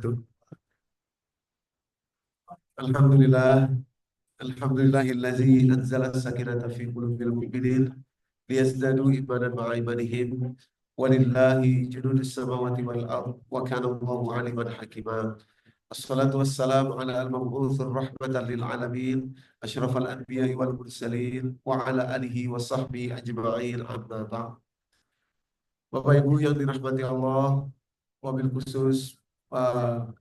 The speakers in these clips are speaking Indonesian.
wabarakatuh. Alhamdulillah, alhamdulillahillazi anzala sakinata fi qulubil mu'minin liyazdadu imanan ma'a imanihim walillahi junudus samawati wal ard wa kana Allahu aliman hakima. Assalatu wassalamu ala al-mab'utsir rahmatan lil alamin asyrafal anbiya'i wal mursalin wa ala alihi wa sahbihi ajma'in amma ba'd. Bapak Ibu yang dirahmati Allah, wabil khusus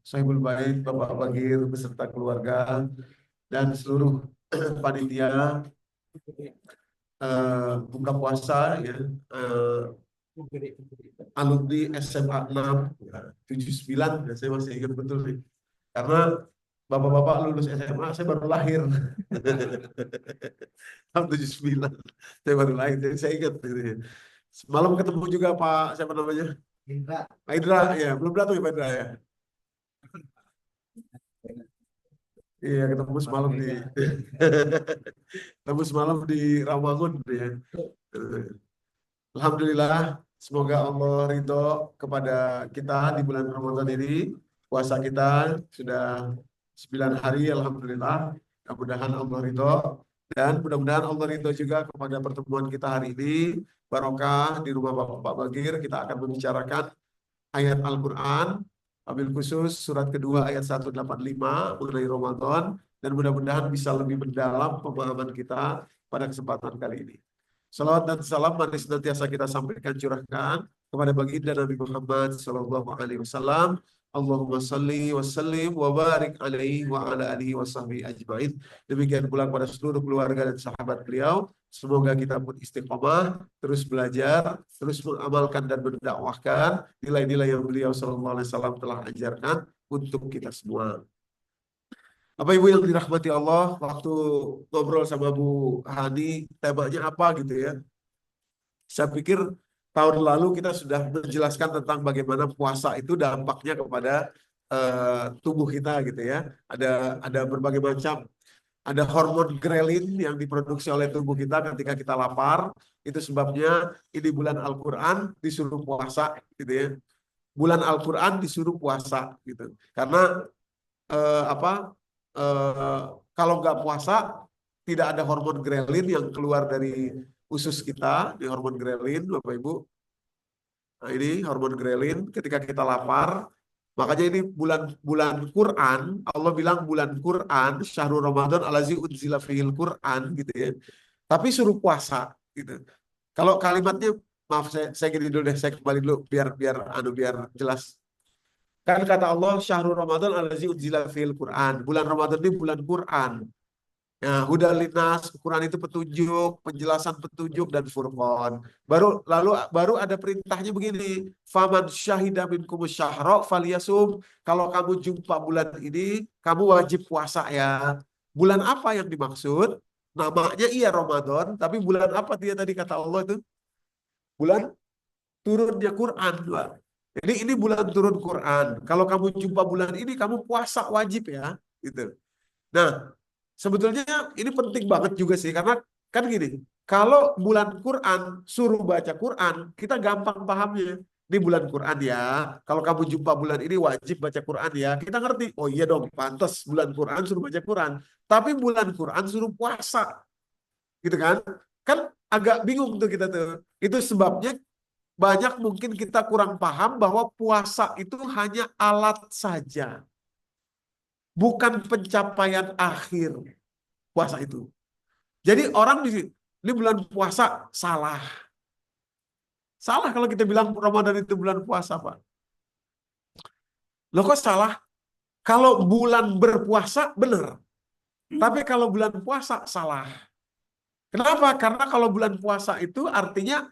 Sahibul Bait, Bapak Bagir beserta keluarga dan seluruh panitia buka puasa ya, alumni SMA 6 79 ya, saya masih ingat betul nih. Karena bapak-bapak lulus SMA saya baru lahir. Tahun 79 saya baru lahir, jadi saya ingat gitu ya. Semalam ketemu juga Pak siapa namanya? Pak Indra ya, belum datang ya Pak Indra ya. Iya, ketemu semalam di ketemu semalam di Rawamangun ya. Alhamdulillah, semoga Allah ridho kepada kita di bulan Ramadan ini. Puasa kita sudah 9 hari, alhamdulillah. Mudah-mudahan Allah ridho dan mudah-mudahan Allah ridho juga kepada pertemuan kita hari ini. Barokah di rumah Bapak Bagir, kita akan membicarakan ayat Al-Quran, wabil khusus surat kedua ayat 185 mengenai Ramadan, dan mudah-mudahan bisa lebih mendalam pemahaman kita pada kesempatan kali ini. Salawat dan salam mari senantiasa kita sampaikan, curahkan kepada baginda Nabi Muhammad sallallahu alaihi wasallam. Allahumma salli wa sallim wa barik alaihi wa ala alihi wa sahbihi ajmain. Demikian pula kepada seluruh keluarga dan sahabat beliau. Semoga kita pun istiqomah, terus belajar, terus mengamalkan dan mendakwahkan nilai-nilai yang beliau sallallahu alaihi wasallam telah ajarkan untuk kita semua. Bapak Ibu yang dirahmati Allah, waktu ngobrol sama Bu Hani, temanya apa gitu ya. Saya pikir tahun lalu kita sudah menjelaskan tentang bagaimana puasa itu dampaknya kepada tubuh kita gitu ya. Ada berbagai macam, ada hormon grelin yang diproduksi oleh tubuh kita ketika kita lapar. Itu sebabnya ini bulan Al-Quran disuruh puasa gitu ya. Bulan Al-Quran disuruh puasa gitu. Karena apa? Kalau nggak puasa tidak ada hormon grelin yang keluar dari usus kita, di hormon grelin Bapak Ibu. Nah, ini hormon grelin ketika kita lapar. Makanya ini bulan Quran, Allah bilang bulan Quran, syahrul Ramadan allazi unzila fihil Quran gitu ya. Tapi suruh puasa gitu. Kalau kalimatnya, maaf saya gini dulu deh, saya kembali dulu biar jelas. Kan kata Allah syahrul Ramadan allazi unzila fihil Quran. Bulan Ramadan ini bulan Quran. Ya, hudal linnas, Quran itu petunjuk, penjelasan petunjuk dan furqan. Baru ada perintahnya begini, faman syahida minkum syahra falyasum. Kalau kamu jumpa bulan ini, kamu wajib puasa ya. Bulan apa yang dimaksud? Namanya iya Ramadan, tapi bulan apa dia tadi kata Allah itu? Bulan turunnya Quran, Pak. Jadi ini bulan turun Quran. Kalau kamu jumpa bulan ini, kamu puasa wajib ya, gitu. Nah, sebetulnya ini penting banget juga sih, karena kan gini, kalau bulan Quran suruh baca Quran, kita gampang pahamnya. Di bulan Quran ya, kalau kamu jumpa bulan ini wajib baca Quran ya, kita ngerti. Oh iya dong, pantas bulan Quran suruh baca Quran. Tapi bulan Quran suruh puasa, gitu kan? Kan agak bingung tuh kita tuh. Itu sebabnya banyak mungkin kita kurang paham bahwa puasa itu hanya alat saja, bukan pencapaian akhir puasa itu. Jadi orang di sini, ini bulan puasa, salah. Salah kalau kita bilang Ramadan itu bulan puasa, Pak. Loh kok salah? Kalau bulan berpuasa, benar. Tapi kalau bulan puasa, salah. Kenapa? Karena kalau bulan puasa itu artinya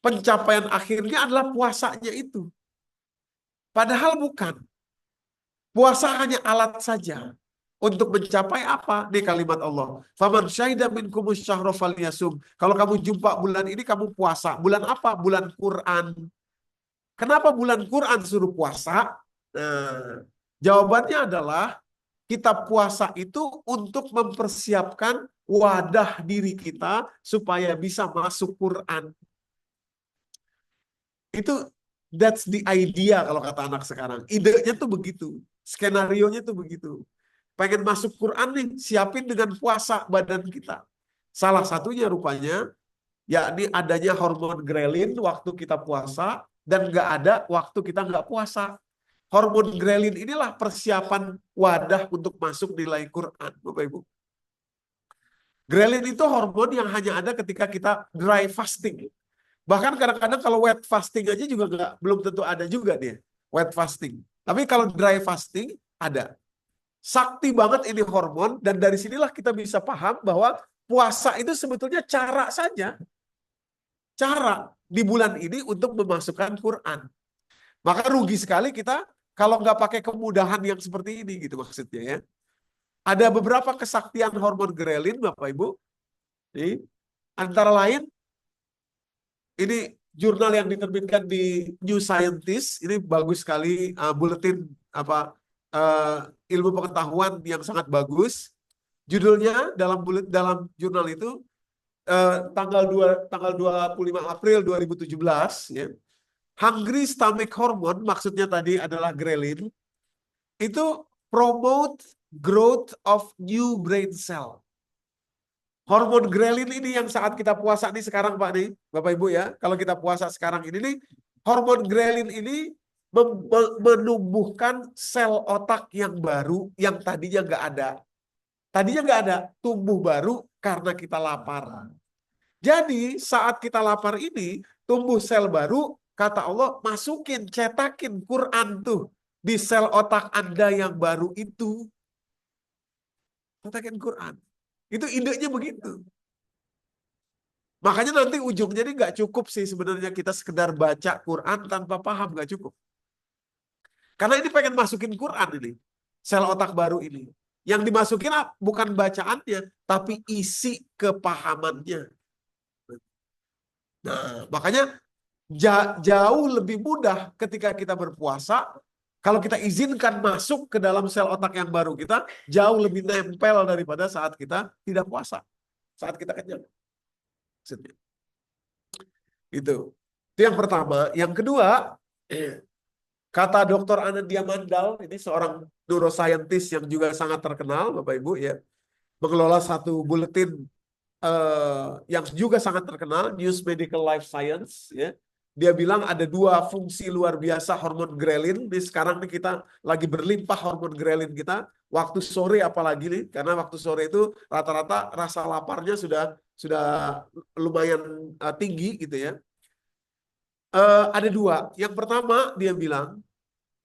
pencapaian akhirnya adalah puasanya itu. Padahal bukan. Puasa hanya alat saja. Untuk mencapai apa? Di kalimat Allah. Faman syahida minkumus syahra falyasum. Kalau kamu jumpa bulan ini, kamu puasa. Bulan apa? Bulan Quran. Kenapa bulan Quran suruh puasa? Nah, jawabannya adalah kita puasa itu untuk mempersiapkan wadah diri kita supaya bisa masuk Quran. Itu That's the idea kalau kata anak sekarang. Idenya tuh begitu. Skenarionya tuh begitu. Pengen masuk Quran nih, siapin dengan puasa badan kita. Salah satunya rupanya, yakni adanya hormon grelin waktu kita puasa, dan nggak ada waktu kita nggak puasa. Hormon grelin inilah persiapan wadah untuk masuk nilai Quran, Bapak Ibu. Grelin itu hormon yang hanya ada ketika kita dry fasting. Bahkan kadang-kadang kalau wet fasting aja juga belum tentu ada juga dia. Wet fasting. Tapi kalau dry fasting ada. Sakti banget ini hormon, dan dari sinilah kita bisa paham bahwa puasa itu sebetulnya cara saja. Cara di bulan ini untuk memasukkan Quran. Maka rugi sekali kita kalau nggak pakai kemudahan yang seperti ini gitu maksudnya ya. Ada beberapa kesaktian hormon grelin Bapak Ibu. Antara lain ini jurnal yang diterbitkan di New Scientist, ini bagus sekali, buletin ilmu pengetahuan yang sangat bagus. Judulnya dalam jurnal itu tanggal 25 April 2017 ya. Hungry stomach hormone, maksudnya tadi adalah grelin, itu promote growth of new brain cell. Hormon grelin ini yang saat kita puasa nih sekarang Pak nih, Bapak Ibu ya, kalau kita puasa sekarang ini nih, hormon grelin ini menumbuhkan sel otak yang baru yang tadinya nggak ada. Tadinya nggak ada, tumbuh baru karena kita lapar. Jadi saat kita lapar ini, tumbuh sel baru, kata Allah, masukin, cetakin Quran tuh di sel otak Anda yang baru itu. Cetakin Quran. Itu idenya begitu. Makanya nanti ujungnya ini nggak cukup sih sebenarnya kita sekedar baca Quran tanpa paham, nggak cukup. Karena ini pengen masukin Quran ini, sel otak baru ini. Yang dimasukin bukan bacaannya, tapi isi kepahamannya. Nah, makanya jauh lebih mudah ketika kita berpuasa, kalau kita izinkan masuk ke dalam sel otak yang baru kita, jauh lebih nempel daripada saat kita tidak puasa. Saat kita kenyang. Itu yang pertama. Yang kedua, kata Dr. Anandya Mandal, ini seorang neuroscientist yang juga sangat terkenal, Bapak Ibu ya, mengelola satu buletin yang juga sangat terkenal, News Medical Life Science ya. Dia bilang ada dua fungsi luar biasa hormon grelin. Di sekarang nih kita lagi berlimpah hormon grelin kita. Waktu sore apalagi nih, karena waktu sore itu rata-rata rasa laparnya sudah lumayan tinggi gitu ya. Ada dua. Yang pertama dia bilang,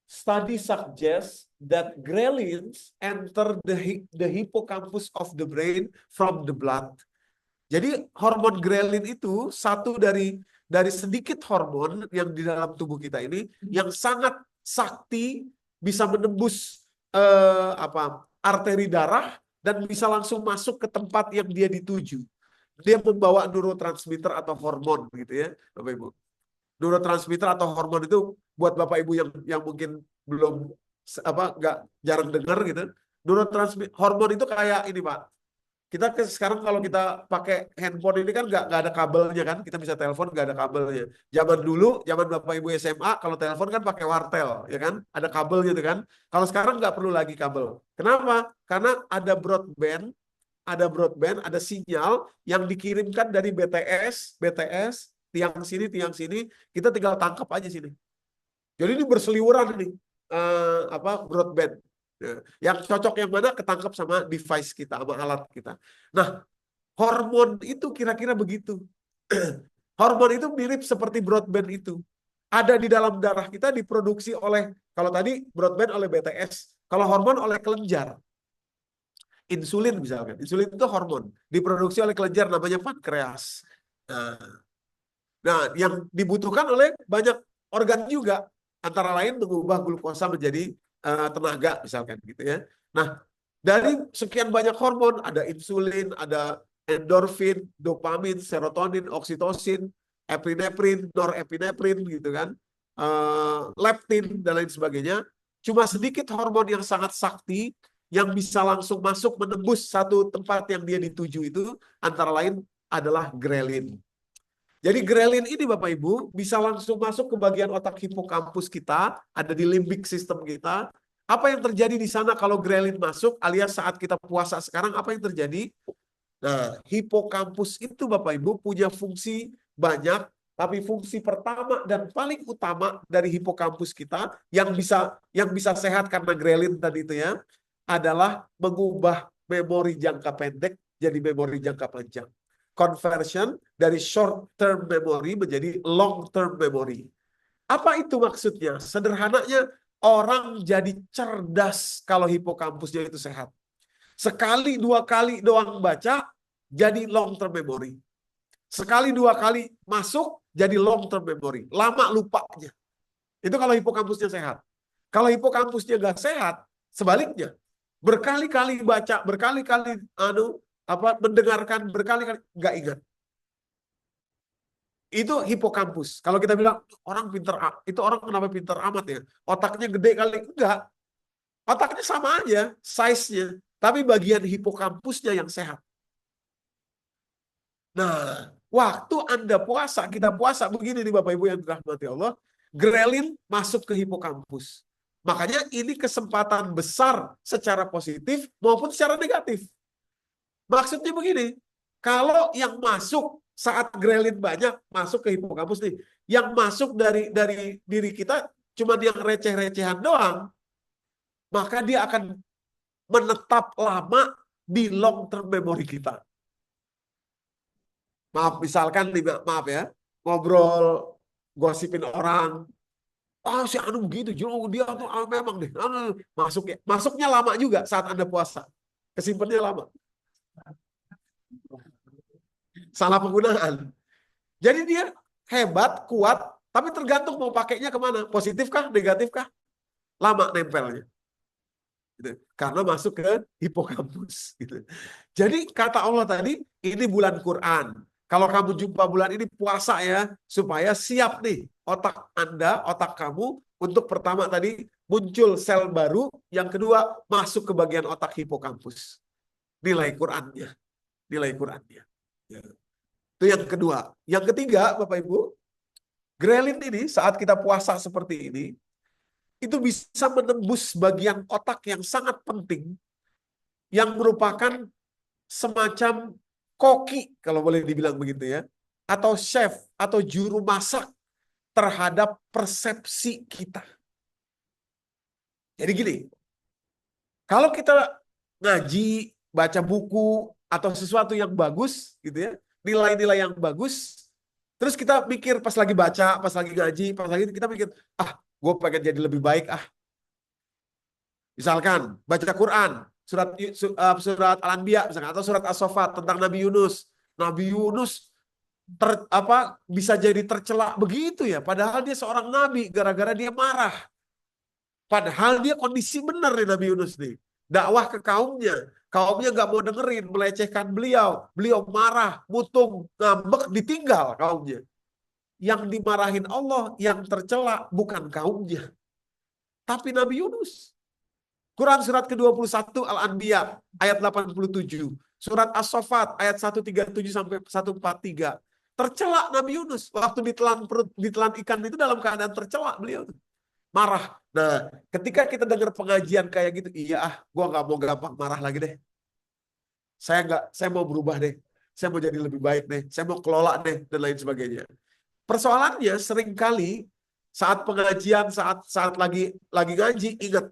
study suggests that ghrelins enter the hippocampus of the brain from the blood. Jadi hormon grelin itu satu dari sedikit hormon yang di dalam tubuh kita ini yang sangat sakti, bisa menembus arteri darah dan bisa langsung masuk ke tempat yang dia dituju. Dia membawa neurotransmitter atau hormon gitu ya, Bapak Ibu. Neurotransmitter atau hormon itu buat Bapak Ibu yang mungkin belum nggak jarang dengar gitu. Neurotransmitter hormon itu kayak ini Pak. Kita sekarang kalau kita pakai handphone ini kan nggak ada kabelnya kan, kita bisa telepon nggak ada kabelnya. Zaman dulu, zaman Bapak Ibu SMA, kalau telepon kan pakai wartel, ya kan, ada kabelnya tuh kan. Kalau sekarang nggak perlu lagi kabel. Kenapa? Karena ada broadband, ada sinyal yang dikirimkan dari BTS, tiang sini, kita tinggal tangkap aja sini. Jadi ini berseliweran nih, broadband. Yang cocok yang mana ketangkap sama device kita, sama alat kita. Nah, hormon itu kira-kira begitu. Hormon itu mirip seperti broadband itu. Ada di dalam darah kita, diproduksi oleh, kalau tadi broadband oleh BTS, kalau hormon oleh kelenjar. Insulin misalkan. Insulin itu hormon. Diproduksi oleh kelenjar namanya pankreas. Nah, yang dibutuhkan oleh banyak organ juga. Antara lain mengubah glukosa menjadi tenaga misalkan gitu ya. Nah, dari sekian banyak hormon, ada insulin, ada endorfin, dopamin, serotonin, oksitosin, epinefrin, norepinefrin gitu kan, leptin dan lain sebagainya. Cuma sedikit hormon yang sangat sakti yang bisa langsung masuk menembus satu tempat yang dia dituju itu antara lain adalah grelin. Jadi grelin ini Bapak Ibu bisa langsung masuk ke bagian otak hipokampus kita, ada di limbic system kita. Apa yang terjadi di sana kalau grelin masuk, alias saat kita puasa sekarang, apa yang terjadi? Nah, hipokampus itu Bapak Ibu punya fungsi banyak, tapi fungsi pertama dan paling utama dari hipokampus kita yang bisa sehat karena grelin tadi itu ya, adalah mengubah memori jangka pendek jadi memori jangka panjang. Conversion dari short term memory menjadi long term memory. Apa itu maksudnya? Sederhananya, orang jadi cerdas kalau hipokampusnya itu sehat. Sekali dua kali doang baca jadi long term memory. Sekali dua kali masuk jadi long term memory. Lama lupanya. Itu kalau hipokampusnya sehat. Kalau hipokampusnya nggak sehat, sebaliknya. Berkali-kali baca, berkali-kali mendengarkan, berkali-kali nggak ingat. Itu hipokampus. Kalau kita bilang orang pinter, itu orang kenapa pinter amat ya? Otaknya gede kali. Enggak. Otaknya sama aja, size-nya. Tapi bagian hipokampusnya yang sehat. Nah, waktu Anda puasa, kita puasa, begini nih Bapak Ibu yang dirahmati Allah, grelin masuk ke hipokampus. Makanya ini kesempatan besar secara positif maupun secara negatif. Maksudnya begini, kalau yang masuk saat grelin banyak masuk ke hipokampus nih, yang masuk dari diri kita cuma yang receh-recehan doang, maka dia akan menetap lama di long term memory kita. Maaf, misalkan maaf ya, ngobrol, gosipin orang, si Anu begitu, dia tuh memang deh, masuknya lama juga saat Anda puasa, kesimpannya lama. Salah penggunaan. Jadi dia hebat, kuat, tapi tergantung mau pakainya kemana. Positif kah, negatif kah? Lama nempelnya. Gitu. Karena masuk ke hipokampus. Gitu. Jadi kata Allah tadi, ini bulan Quran. Kalau kamu jumpa bulan ini puasa ya, supaya siap nih otak Anda, otak kamu, untuk pertama tadi muncul sel baru, yang kedua masuk ke bagian otak hipokampus. Nilai Qurannya. Nilai Qurannya. Ya. Itu yang kedua. Yang ketiga, Bapak Ibu, grelin ini saat kita puasa seperti ini, itu bisa menembus bagian otak yang sangat penting, yang merupakan semacam koki, kalau boleh dibilang begitu ya, atau chef, atau juru masak terhadap persepsi kita. Jadi gini, kalau kita ngaji, baca buku, atau sesuatu yang bagus, gitu ya, nilai-nilai yang bagus, terus kita mikir pas lagi baca, pas lagi ngaji, pas lagi kita mikir, gue pengen jadi lebih baik, Misalkan, baca Quran, surat Al-Anbiya, misalkan, atau surat As-Saffat tentang Nabi Yunus. Nabi Yunus bisa jadi tercela begitu ya, padahal dia seorang nabi, gara-gara dia marah. Padahal dia kondisi benar nih Nabi Yunus nih. Dakwah ke kaumnya. Kaumnya nggak mau dengerin, melecehkan beliau. Beliau marah, mutung, ngambek, ditinggal kaumnya. Yang dimarahin Allah, yang tercela bukan kaumnya, tapi Nabi Yunus. Quran surat ke-21 Al-Anbiya ayat 87. Surat As-Saffat ayat 137 sampai 143. Tercela Nabi Yunus waktu ditelan ikan itu dalam keadaan tercela beliau. Marah. Nah, ketika kita dengar pengajian kayak gitu, gua nggak mau gampang marah lagi deh. Saya mau berubah deh. Saya mau jadi lebih baik deh. Saya mau kelola deh dan lain sebagainya. Persoalannya seringkali saat pengajian, saat lagi ngaji, ingat,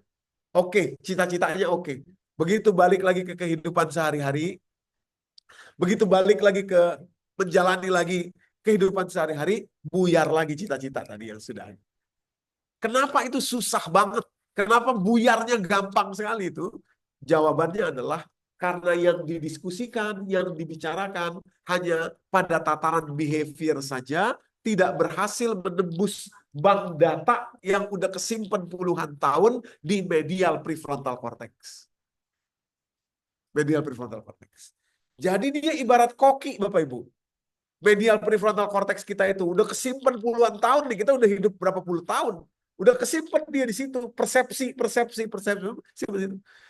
oke, cita-citanya oke. Begitu balik lagi ke kehidupan sehari-hari, begitu balik lagi ke menjalani lagi kehidupan sehari-hari, buyar lagi cita-cita tadi yang sudah ada. Kenapa itu susah banget? Kenapa buyarnya gampang sekali itu? Jawabannya adalah karena yang didiskusikan, yang dibicarakan hanya pada tataran behavior saja, tidak berhasil menembus bank data yang udah kesimpan puluhan tahun di medial prefrontal cortex. Medial prefrontal cortex. Jadi dia ibarat koki, Bapak Ibu. Medial prefrontal cortex kita itu udah kesimpan puluhan tahun nih, kita udah hidup berapa puluh tahun. Udah kesimpan dia di situ, persepsi.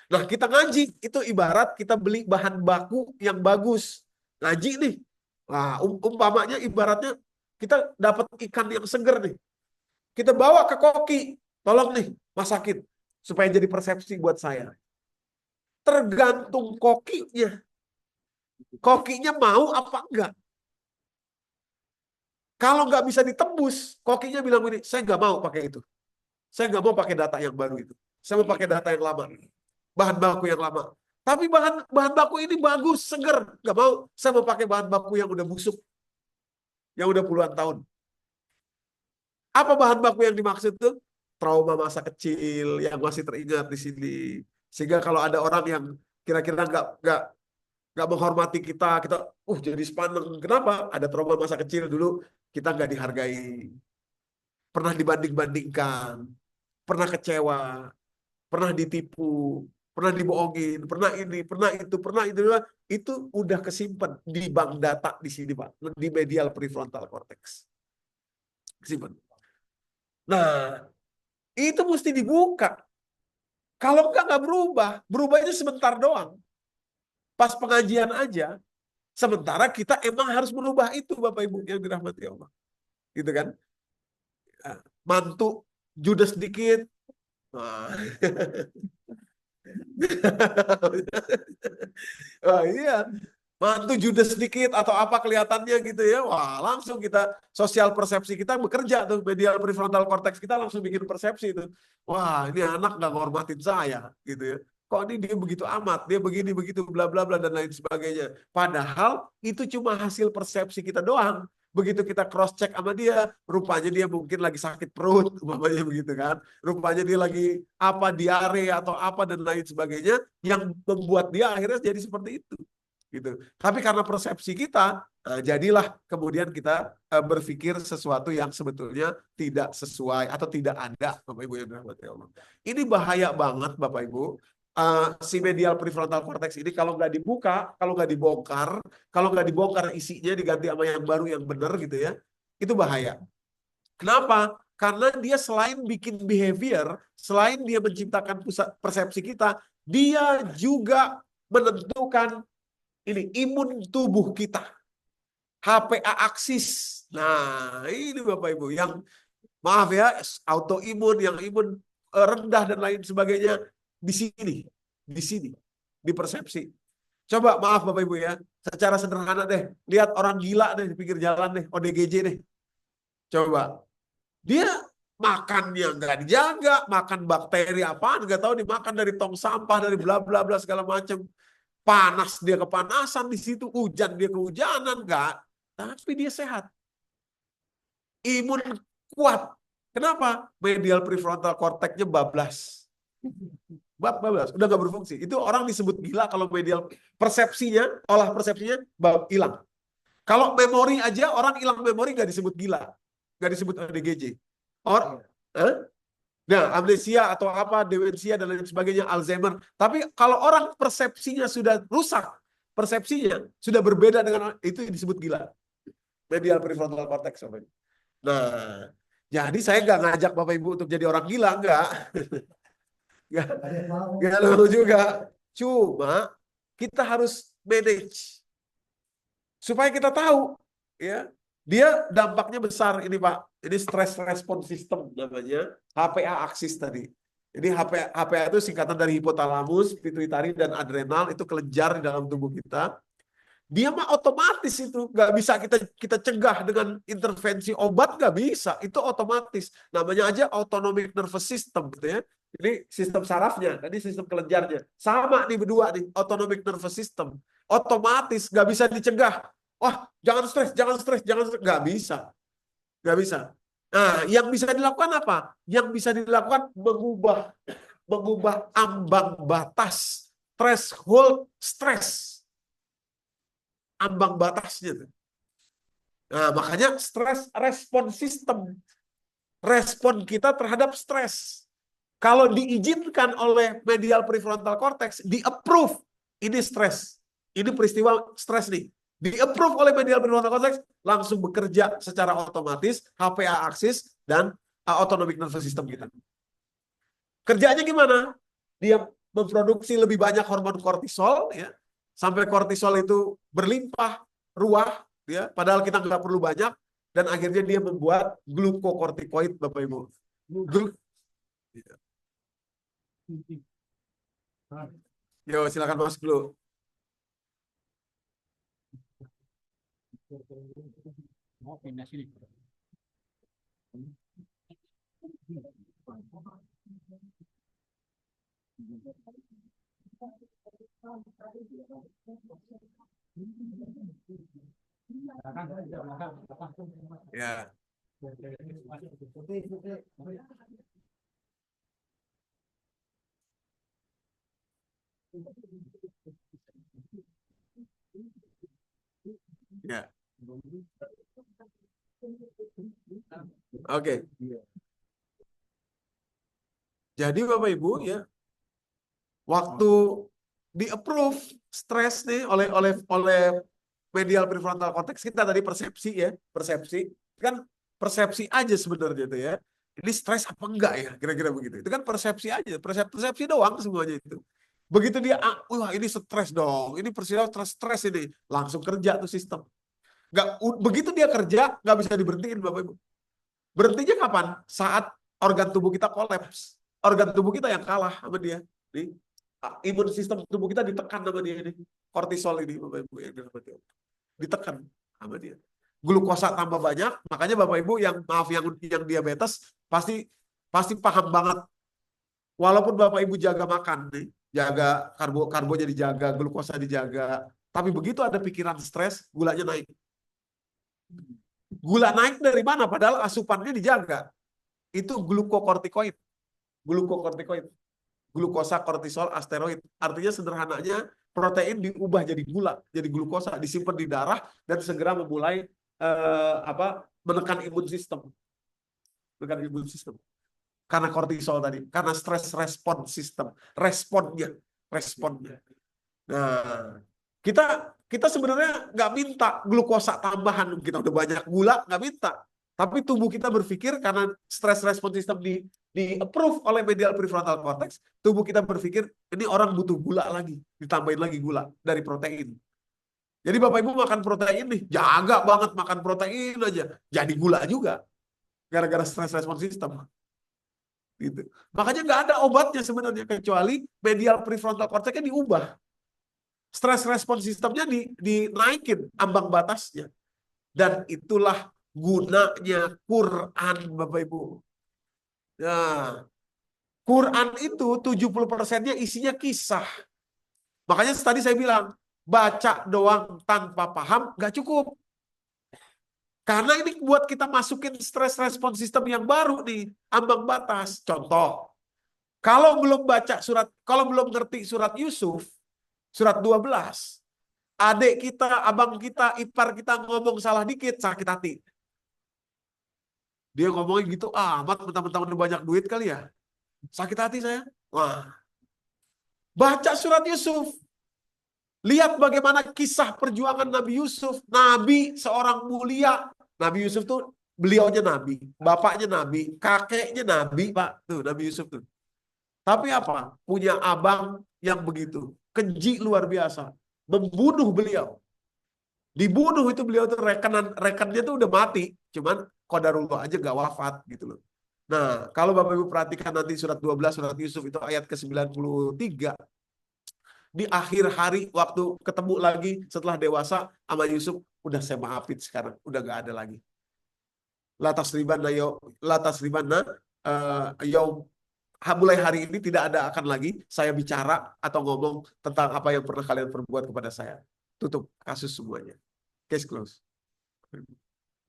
Nah, kita ngaji, itu ibarat kita beli bahan baku yang bagus. Ngaji nih. Nah, umpamanya ibaratnya kita dapat ikan yang seger nih. Kita bawa ke koki, tolong nih masakin supaya jadi persepsi buat saya. Tergantung kokinya. Kokinya mau apa enggak? Kalau nggak bisa ditembus, kokinya bilang begini, saya nggak mau pakai itu. Saya nggak mau pakai data yang baru itu. Saya mau pakai data yang lama. Bahan baku yang lama. Tapi bahan baku ini bagus, seger. Nggak mau. Saya mau pakai bahan baku yang udah busuk. Yang udah puluhan tahun. Apa bahan baku yang dimaksud itu? Trauma masa kecil yang masih teringat di sini. Sehingga kalau ada orang yang kira-kira nggak menghormati kita jadi sepaneng. Kenapa? Ada trauma masa kecil dulu kita nggak dihargai, pernah dibanding-bandingkan, pernah kecewa, pernah ditipu, pernah dibohongin, pernah ini, pernah itu udah kesimpan di bank data di sini Pak, di medial prefrontal cortex. Kesimpan. Nah, itu mesti dibuka. Kalau nggak berubah. Berubah itu sebentar doang. Pas pengajian aja. Sementara kita emang harus merubah itu, Bapak Ibu yang dirahmati Allah. Gitu kan? Mantu judes sedikit. Nah. Oh, iya. Mantu judes sedikit atau apa kelihatannya gitu ya. Wah, langsung kita sosial persepsi kita bekerja tuh, medial prefrontal cortex kita langsung bikin persepsi itu. Wah, ini anak nggak ngormatin saya gitu ya. Kok ini dia begitu amat, dia begini begitu bla bla bla dan lain sebagainya. Padahal itu cuma hasil persepsi kita doang. Begitu kita cross check sama dia, rupanya dia mungkin lagi sakit perut, umpamanya begitu kan. Rupanya dia lagi apa diare atau apa dan lain sebagainya yang membuat dia akhirnya jadi seperti itu. Gitu. Tapi karena persepsi kita, jadilah kemudian kita berpikir sesuatu yang sebetulnya tidak sesuai atau tidak ada, Bapak Ibu yang dirahmati Allah. Ini bahaya banget, Bapak Ibu. Si medial prefrontal cortex ini kalau nggak dibuka, kalau nggak dibongkar isinya diganti sama yang baru yang benar gitu ya, itu bahaya. Kenapa? Karena dia selain bikin behavior, selain dia menciptakan pusat persepsi kita, dia juga menentukan ini imun tubuh kita. HPA aksis. Nah, ini Bapak Ibu yang maaf ya, autoimun, yang imun rendah dan lain sebagainya di sini, di persepsi. Coba maaf Bapak Ibu ya, secara sederhana deh, lihat orang gila deh di pinggir jalan deh, ODGJ deh. Coba. Dia makannya nggak dijaga, makan bakteri apaan nggak tahu, dimakan dari tong sampah, dari bla bla bla segala macam. Panas dia kepanasan di situ, hujan dia kehujanan, enggak. Tapi dia sehat. Imun kuat. Kenapa? Medial prefrontal cortex-nya bablas. Bablas, udah nggak berfungsi. Itu orang disebut gila kalau medial persepsinya, olah persepsinya hilang. Kalau memori aja, orang hilang memori nggak disebut gila. Nggak disebut ODGJ. Nah, amnesia atau apa, demensia dan lain sebagainya, Alzheimer. Tapi kalau orang persepsinya sudah rusak, persepsinya sudah berbeda dengan itu disebut gila. Medial prefrontal cortex. Nah, jadi saya nggak ngajak Bapak Ibu untuk jadi orang gila, enggak. Nggak lalu juga. Cuma kita harus manage supaya kita tahu, ya. Dia dampaknya besar ini Pak. Ini stress response system namanya, HPA aksis tadi. Jadi HPA itu singkatan dari hipotalamus, pituitari dan adrenal, itu kelenjar di dalam tubuh kita. Dia mah otomatis itu, nggak bisa kita cegah dengan intervensi obat, nggak bisa. Itu otomatis. Namanya aja autonomic nervous system gitu ya. Ini sistem sarafnya, tadi sistem kelenjarnya. Sama nih berdua nih, autonomic nervous system. Otomatis nggak bisa dicegah. Wah, jangan stres, nggak bisa. Nggak bisa. Nah, yang bisa dilakukan apa? Yang bisa dilakukan mengubah ambang batas threshold stres. Ambang batasnya. Nah, makanya stress response system. Respon kita terhadap stres. Kalau diizinkan oleh medial prefrontal cortex, di-approve. Ini stres. Ini peristiwa stres nih. Di-approve oleh medial prefrontal cortex, langsung bekerja secara otomatis, HPA aksis, dan autonomic nervous system kita. Kerjanya gimana? Dia memproduksi lebih banyak hormon kortisol, ya, sampai kortisol itu berlimpah ruah, ya, padahal kita nggak perlu banyak, dan akhirnya dia membuat glukokortikoid, Bapak Ibu. Yo, silakan masuk dulu. Ya. Ya. Oke. Jadi Bapak Ibu ya, waktu di approve stres nih oleh medial prefrontal cortex kita tadi, persepsi ya, persepsi kan, persepsi aja sebenarnya itu ya. Ini stres apa enggak ya, kira-kira begitu. Itu kan persepsi aja, persepsi doang semuanya itu. Begitu dia, wah ini stres dong, ini peristiwa stres ini, langsung kerja tuh sistem. Nggak, begitu dia kerja nggak bisa diberhentiin Bapak Ibu. Berhentinya kapan? Saat organ tubuh kita kolaps. Organ tubuh kita yang kalah sama dia. Imun sistem tubuh kita ditekan sama dia ini. Kortisol ini Bapak Ibu yang ditekan sama dia. Glukosa tambah banyak, makanya Bapak Ibu yang maaf yang diabetes pasti paham banget. Walaupun Bapak Ibu jaga makan nih, jaga karbonya dijaga, glukosa dijaga, tapi begitu ada pikiran stres, gulanya naik. Gula naik dari mana? Padahal asupannya dijaga. Itu glukokortikoid. Glukokortikoid. Glukosa, kortisol, asteroid. Artinya sederhananya protein diubah jadi gula, jadi glukosa, disimpan di darah dan segera memulai menekan imun sistem. Menekan imun sistem. Karena kortisol tadi, karena stress response system, responnya. Nah, kita sebenarnya nggak minta glukosa tambahan, kita udah banyak gula, nggak minta. Tapi tubuh kita berpikir karena stress response system di approve oleh medial prefrontal cortex, tubuh kita berpikir ini orang butuh gula lagi, ditambahin lagi gula dari protein. Jadi Bapak Ibu makan protein nih, jaga banget makan protein aja, jadi gula juga gara-gara stress response system. Gitu. Makanya nggak ada obatnya sebenarnya kecuali medial prefrontal cortex-nya diubah. Stress response sistemnya dinaikin ambang batasnya. Dan itulah gunanya Quran, Bapak Ibu. Nah, Quran itu 70%-nya isinya kisah. Makanya tadi saya bilang, baca doang tanpa paham nggak cukup. Karena ini buat kita masukin stress response system yang baru nih, ambang batas. Contoh, kalau belum ngerti surat Yusuf, surat 12, adik kita, abang kita, ipar kita ngomong salah dikit, sakit hati. Dia ngomongin gitu, amat mentang-mentang banyak duit kali ya. Sakit hati saya. Wah. Baca surat Yusuf. Lihat bagaimana kisah perjuangan Nabi Yusuf. Nabi seorang mulia. Nabi Yusuf tuh beliaunya Nabi. Bapaknya Nabi. Kakeknya Nabi. Pak. Tuh Nabi Yusuf tuh. Tapi apa? Punya abang yang begitu. Keji luar biasa. Membunuh beliau. Dibunuh itu beliau tuh rekannya tuh udah mati. Cuman qadarullah aja gak wafat gitu loh. Nah, kalau Bapak Ibu perhatikan nanti surat 12 surat Yusuf itu ayat ke-93. Di akhir hari waktu ketemu lagi setelah dewasa sama Yusuf, udah saya maafin sekarang, udah gak ada lagi. Latas ribana mulai hari ini tidak ada akan lagi saya bicara atau ngomong tentang apa yang pernah kalian perbuat kepada saya. Tutup kasus semuanya. Case close.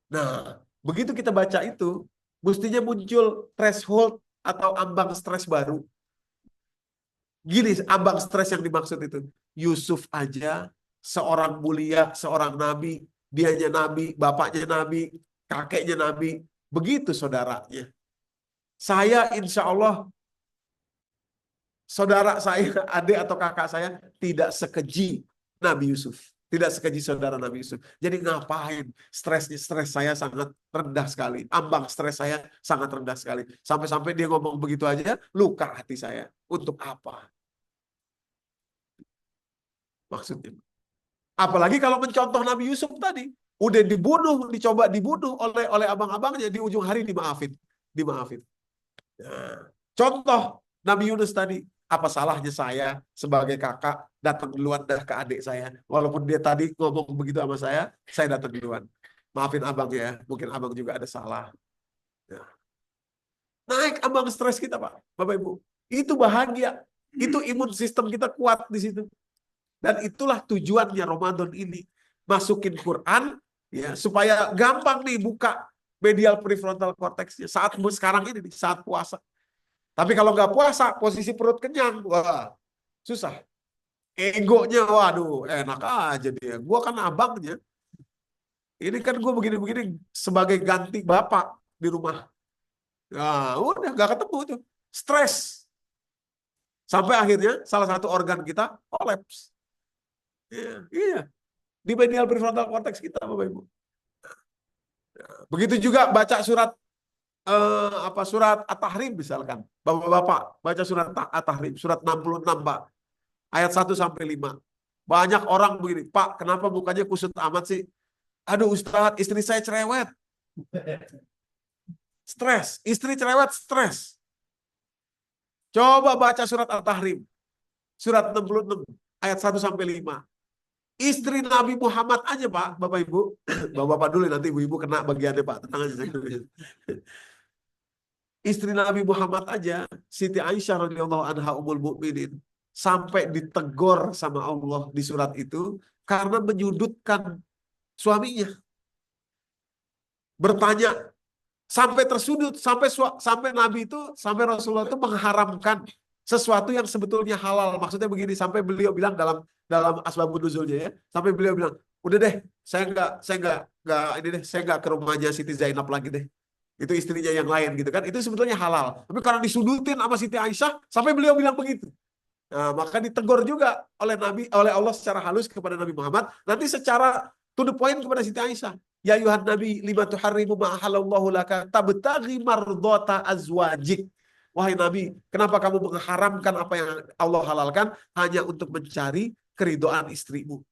Nah, begitu kita baca itu, mestinya muncul threshold atau ambang stres baru. Gini, ambang stres yang dimaksud itu. Yusuf aja, seorang mulia, seorang nabi, dianya nabi, bapaknya nabi, kakeknya nabi. Begitu saudaranya. Saya insya Allah, saudara saya, adik atau kakak saya, tidak sekeji Nabi Yusuf. Tidak sekeji saudara Nabi Yusuf. Jadi ngapain? Stres saya sangat rendah sekali. Ambang stres saya sangat rendah sekali. Sampai-sampai dia ngomong begitu aja, luka hati saya. Untuk apa? Maksudnya. Apalagi kalau mencontoh Nabi Yusuf tadi. Udah dibunuh, dicoba dibunuh oleh abang-abangnya, di ujung hari dimaafin. Dimaafin. Nah, contoh Nabi Yunus tadi, apa salahnya saya sebagai kakak datang duluan dah ke adik saya, walaupun dia tadi ngomong begitu sama saya datang duluan. Maafin abang ya, mungkin abang juga ada salah. Ya. Naik abang stres kita, Pak, Bapak Ibu. Itu bahagia, itu imun sistem kita kuat di situ. Dan itulah tujuannya Ramadan ini, masukin Quran ya supaya gampang nih buka medial prefrontal cortex-nya saat sekarang ini nih, saat puasa. Tapi kalau nggak puasa, posisi perut kenyang, wah susah. Egonya, waduh, enak aja dia. Gua kan abangnya. Ini kan gue begini-begini sebagai ganti bapak di rumah. Nah, udah nggak ketemu tuh. Stres. Sampai akhirnya salah satu organ kita kolaps. Iya, iya. Di medial prefrontal cortex kita, Bapak Ibu. Begitu juga baca surat surat At-Tahrim misalkan. Bapak-bapak baca surat At-Tahrim, surat 66, Pak. Ayat 1-5. Banyak orang begini, Pak, kenapa mukanya kusut amat sih? Aduh Ustadz, istri saya cerewet. Stres, istri cerewet, stres. Coba baca surat At-Tahrim, surat 66, ayat 1-5. Istri Nabi Muhammad aja, Pak, Bapak Ibu. Bapak-bapak dulu, nanti ibu-ibu kena bagiannya, Pak. Tenang aja. Istri Nabi Muhammad aja, Siti Aisyah radhiyallahu anha ummul mukminin, sampai ditegur sama Allah di surat itu karena menyudutkan suaminya. Bertanya sampai tersudut, sampai Nabi itu, sampai Rasulullah itu mengharamkan sesuatu yang sebetulnya halal. Maksudnya begini, sampai beliau bilang dalam asbabun nuzulnya ya, sampai beliau bilang, udah deh, saya nggak ke rumahnya Siti Zainab lagi deh. Itu istrinya yang lain gitu kan. Itu sebetulnya halal. Tapi karena disudutin sama Siti Aisyah, sampai beliau bilang begitu. Nah, maka ditegur juga oleh Nabi, oleh Allah secara halus kepada Nabi Muhammad. Nanti secara to the point kepada Siti Aisyah. Ya ayuhan Nabi, lima tuharrimu ma ahallallahu laka tabtaghi mardhata azwajik. Wahai Nabi, kenapa kamu mengharamkan apa yang Allah halalkan hanya untuk mencari keridhaan istrimu?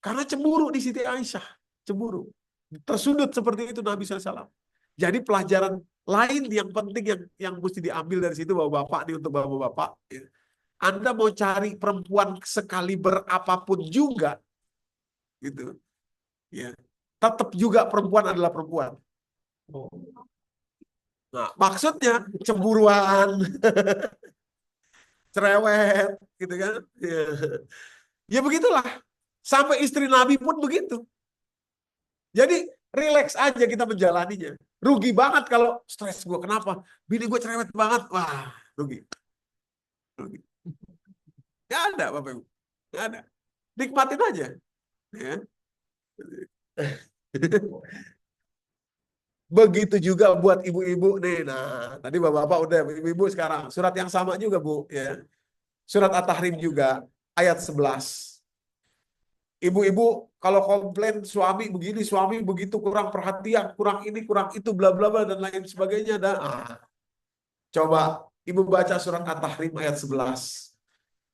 Karena cemburu di Siti Aisyah. Cemburu. Tersudut seperti itu Nabi SAW. Jadi pelajaran lain yang penting yang mesti diambil dari situ, bapak-bapak nih, untuk bapak-bapak. Ya. Anda mau cari perempuan sekali berapapun juga, gitu, ya, tetap juga perempuan adalah perempuan. Nah, maksudnya cemburuan, cerewet, gitu kan? Ya, ya begitulah. Sampai istri Nabi pun begitu. Jadi relax aja kita menjalaninya. Rugi banget kalau stres gue. Kenapa? Bini gue cerewet banget. Wah, rugi. Rugi. Nggak ada, Bapak Ibu. Nggak ada. Nikmatin aja. Ya. Begitu juga buat ibu-ibu nih. Nah, tadi bapak-bapak udah, ibu-ibu sekarang. Surat yang sama juga, Bu. Ya. Surat At-Tahrim juga, ayat 11. Ibu-ibu kalau komplain suami begini, suami begitu, kurang perhatian, kurang ini, kurang itu, bla bla bla dan lain sebagainya. Coba ibu baca surat At-Tahrim ayat 11.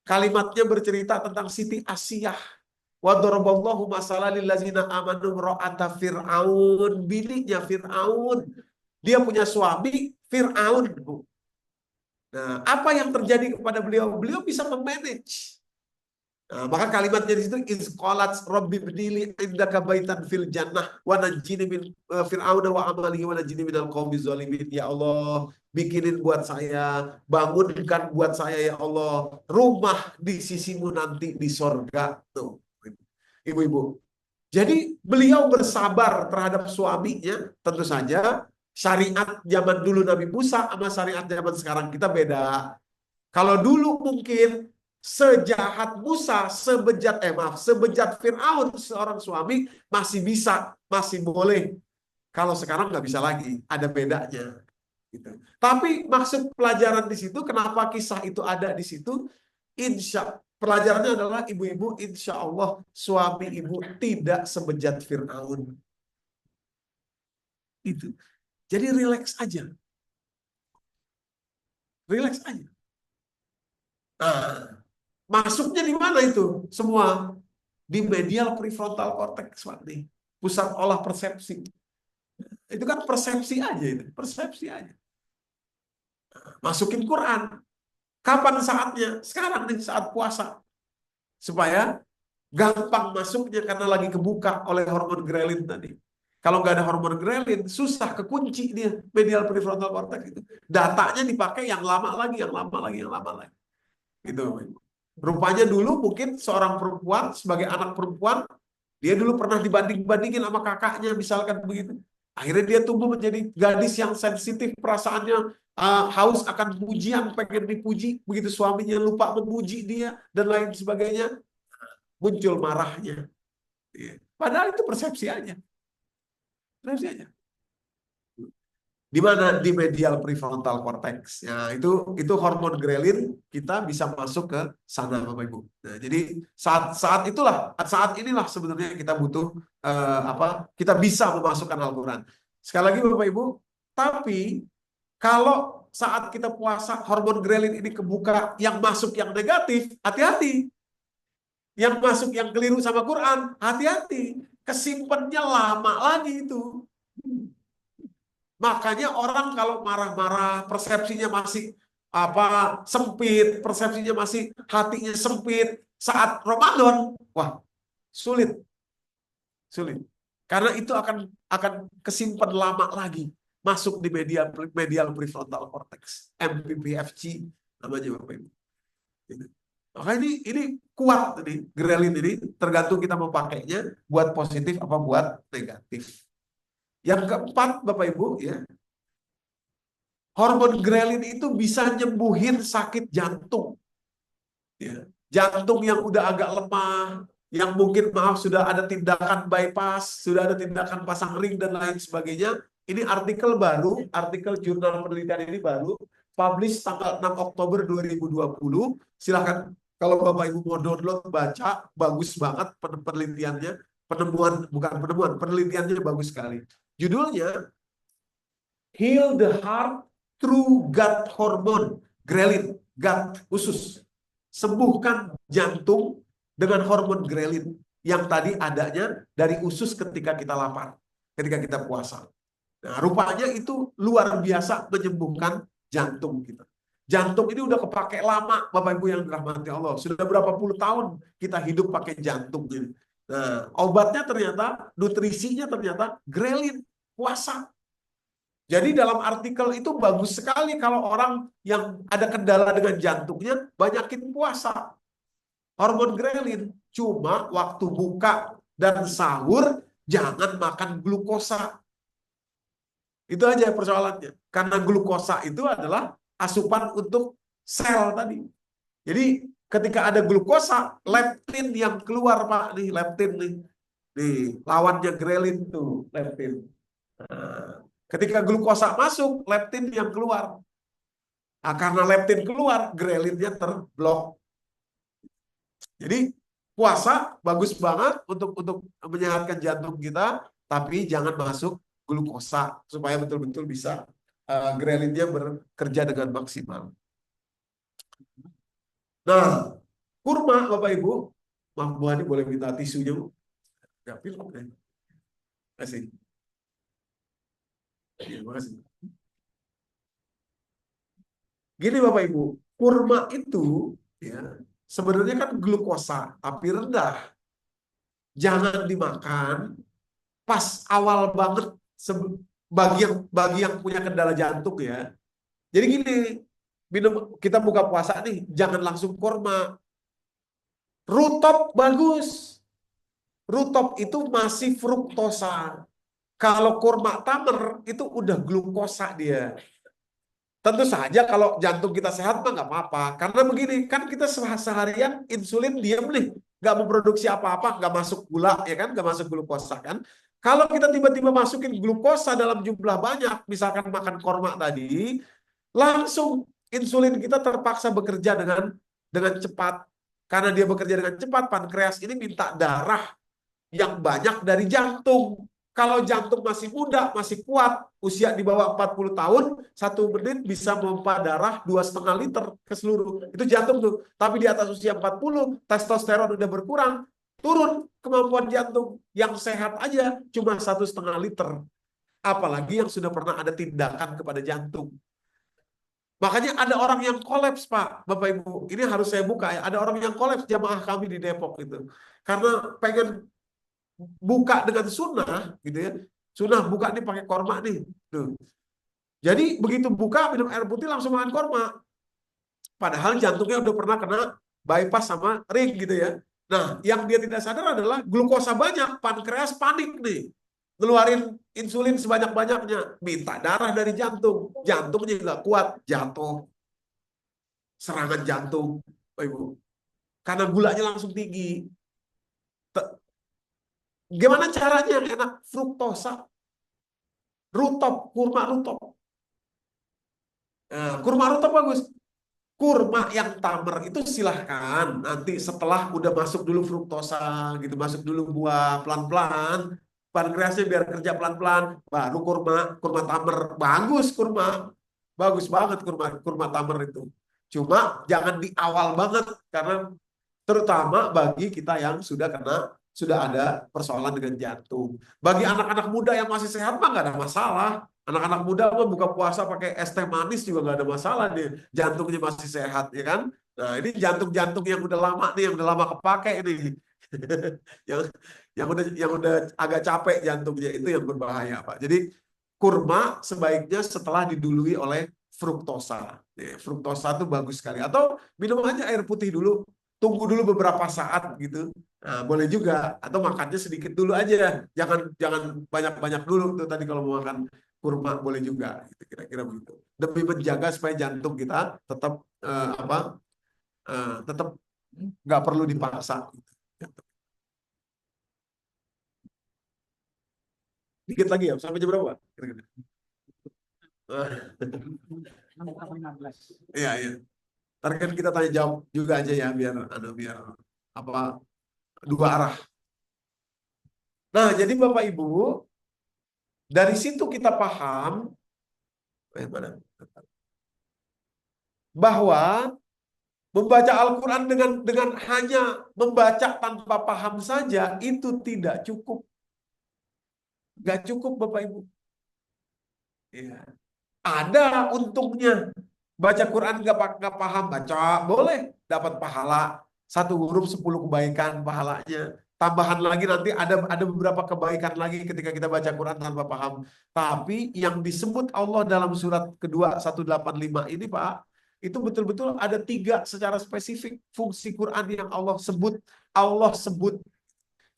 Kalimatnya bercerita tentang Siti Asiyah. Wa daraballahu masalan lil ladzina amanu ra'ata Fir'aun, biniknya Fir'aun. Dia punya suami Fir'aun, Bu. Nah, apa yang terjadi kepada beliau? Beliau bisa memanage. Nah, maka kalimatnya di situ izqalat rabbi bnili indaka baitan fil jannah wa najjini min fir'auna wa amalihi wa najjini minal qaumi zalimin. Ya Allah, bikinin buat saya, bangunkan buat saya ya Allah rumah di sisimu nanti di sorga. Tuh, ibu-ibu. Jadi beliau bersabar terhadap suaminya. Tentu saja syariat zaman dulu Nabi Musa sama syariat zaman sekarang kita beda. Kalau dulu mungkin sejahat Musa, sebejat Fir'aun seorang suami masih bisa, masih boleh. Kalau sekarang nggak bisa lagi, ada bedanya. Gitu. Tapi maksud pelajaran di situ, kenapa kisah itu ada di situ? Pelajarannya adalah ibu-ibu, insya Allah suami ibu tidak sebejat Fir'aun. Itu. Jadi relax aja. Relax aja. Nah, masuknya di mana itu semua? di medial prefrontal cortex, Pak, nih. Pusat olah persepsi. Itu kan persepsi aja itu, persepsi aja. Masukin Quran. Kapan saatnya? Sekarang nih, saat puasa. Supaya gampang masuknya karena lagi kebuka oleh hormon ghrelin tadi. Kalau nggak ada hormon ghrelin, susah kekunci dia medial prefrontal cortex itu. Datanya dipakai yang lama lagi, yang lama lagi, yang lama lagi. Gitu. Rupanya dulu mungkin seorang perempuan sebagai anak perempuan, dia dulu pernah dibanding-bandingin sama kakaknya, misalkan begitu. Akhirnya dia tumbuh menjadi gadis yang sensitif, perasaannya haus akan pujian, pengen dipuji. Begitu suaminya lupa memuji dia dan lain sebagainya, muncul marahnya. Padahal itu persepsi aja. Persepsi aja. Di mana? Di medial prefrontal cortex. Ya, itu hormon ghrelin kita bisa masuk ke sana, Bapak Ibu. Nah, jadi saat inilah sebenarnya kita butuh kita bisa memasukkan Al-Quran. Sekali lagi Bapak Ibu, tapi kalau saat kita puasa hormon ghrelin ini kebuka, yang masuk yang negatif, hati-hati. Yang masuk yang keliru sama Quran, hati-hati. Kesimpannya lama lagi itu. Makanya orang kalau marah-marah, persepsinya masih sempit, persepsinya masih hatinya sempit saat Ramadan, wah, sulit. Karena itu akan kesimpan lama lagi masuk di medial prefrontal cortex, MPPFC namanya, Bapak Ibu. Makanya ini kuat nih, ghrelin ini tergantung kita mau pakainya buat positif apa buat negatif. Yang keempat, Bapak Ibu, ya, hormon ghrelin itu bisa nyembuhin sakit jantung. Ya. Jantung yang udah agak lemah, yang mungkin sudah ada tindakan bypass, sudah ada tindakan pasang ring dan lain sebagainya. Ini artikel baru, artikel jurnal penelitian ini baru, publish tanggal 6 Oktober 2020. Silahkan kalau Bapak Ibu mau download, baca, bagus banget penelitiannya. Penelitiannya bagus sekali. Judulnya Heal the Heart Through Gut Hormone, ghrelin, gut, usus. Sembuhkan jantung dengan hormon ghrelin yang tadi adanya dari usus ketika kita lapar, ketika kita puasa. Nah, rupanya itu luar biasa menyembuhkan jantung kita. Jantung ini udah kepake lama, Bapak Ibu yang dirahmati Allah. Sudah berapa puluh tahun kita hidup pakai jantung ini. Nah, obatnya ternyata, nutrisinya ternyata ghrelin, puasa. Jadi dalam artikel itu bagus sekali kalau orang yang ada kendala dengan jantungnya banyakin puasa. Hormon ghrelin. Cuma waktu buka dan sahur jangan makan glukosa. Itu aja persoalannya. Karena glukosa itu adalah asupan untuk sel tadi. Jadi ketika ada glukosa, leptin yang keluar, Pak, nih leptin nih. Nih, lawannya ghrelin tuh, leptin. Nah, ketika glukosa masuk, leptin yang keluar. Nah, karena leptin keluar, ghrelinnya terblok. Jadi puasa bagus banget untuk menyehatkan jantung kita, tapi jangan masuk glukosa supaya betul-betul bisa ghrelinnya bekerja dengan maksimal. Nah, kurma, Bapak Ibu, Maaf Bu Hani, boleh minta tisunya, Bu? Nggak pilek deh. Terima kasih. Terima kasih. Gini Bapak Ibu, kurma itu ya sebenarnya kan glukosa tapi rendah. Jangan dimakan pas awal banget bagi yang punya kendala jantung ya. Jadi gini, kita buka puasa nih, jangan langsung kurma. Rutop bagus. Rutop itu masih fruktosa. Kalau kurma tamer itu udah glukosa dia. Tentu saja kalau jantung kita sehat mah nggak apa-apa. Karena begini, kan kita seharian insulin diam nih. Nggak memproduksi apa-apa, nggak masuk gula, ya kan? Nggak masuk glukosa kan? Kalau kita tiba-tiba masukin glukosa dalam jumlah banyak, misalkan makan korma tadi, langsung insulin kita terpaksa bekerja dengan cepat. Karena dia bekerja dengan cepat, pankreas ini minta darah yang banyak dari jantung. Kalau jantung masih muda, masih kuat, usia di bawah 40 tahun, 1 menit bisa memompa darah 2,5 liter ke seluruh. Itu jantung tuh. Tapi di atas usia 40, testosteron udah berkurang, turun kemampuan jantung. Yang sehat aja cuma 1,5 liter. Apalagi yang sudah pernah ada tindakan kepada jantung. Makanya ada orang yang kolaps, Pak, Bapak Ibu. Ini harus saya buka ya. Ada orang yang kolaps jamaah kami di Depok itu. Karena pengen buka dengan sunnah, gitu ya. Sunnah buka nih pakai korma nih. Tuh. Jadi begitu buka minum air putih langsung makan korma. Padahal jantungnya udah pernah kena bypass sama ring gitu ya. Nah, yang dia tidak sadar adalah glukosa banyak, pankreas panik nih. Ngeluarin insulin sebanyak-banyaknya, minta darah dari jantung. Jantungnya nggak kuat, jatuh. Serangan jantung, Bapak Ibu. Karena gulanya langsung tinggi. Gimana caranya yang enak? Fruktosa, rutop, kurma rutop. Nah, kurma rutop bagus. Kurma yang tamer itu silahkan nanti setelah udah masuk dulu fruktosa gitu, masuk dulu buah pelan-pelan, pankreasnya biar kerja pelan-pelan, baru kurma tamer bagus, bagus banget kurma tamer itu. Cuma jangan di awal banget karena terutama bagi kita yang sudah ada persoalan dengan jantung. Bagi anak-anak muda yang masih sehat mah nggak ada masalah. Anak-anak muda mah buka puasa pakai es teh manis juga nggak ada masalah nih. Jantungnya masih sehat, ya kan? Nah, ini jantung-jantung yang udah lama nih, yang udah lama kepake ini. yang yang udah agak capek jantungnya itu yang berbahaya, Pak. Jadi kurma sebaiknya setelah didului oleh fruktosa. Fruktosa itu bagus sekali. Atau minum aja air putih dulu, tunggu dulu beberapa saat gitu. Nah, boleh juga. Atau makannya sedikit dulu aja. Jangan jangan banyak-banyak dulu tuh tadi kalau mau makan kurma boleh juga. Gitu, kira-kira begitu. Demi menjaga supaya jantung kita tetap tetap nggak perlu dipaksa. Dikit lagi ya, sampai jam berapa? Kira-kira. Iya, iya. Ntar kan kita tanya jawab juga aja ya biar apa dua arah. Nah, jadi Bapak Ibu, dari situ kita paham bahwa membaca Al-Quran dengan hanya membaca tanpa paham saja itu tidak cukup. Nggak cukup Bapak Ibu. Ya. Ada untungnya. Baca Quran nggak paham, baca boleh dapat pahala. Satu huruf 10 kebaikan pahalanya. Tambahan lagi nanti ada beberapa kebaikan lagi ketika kita baca Quran tanpa paham. Tapi yang disebut Allah dalam surat kedua 185 ini Pak, itu betul-betul ada 3 secara spesifik fungsi Quran yang Allah sebut. Allah sebut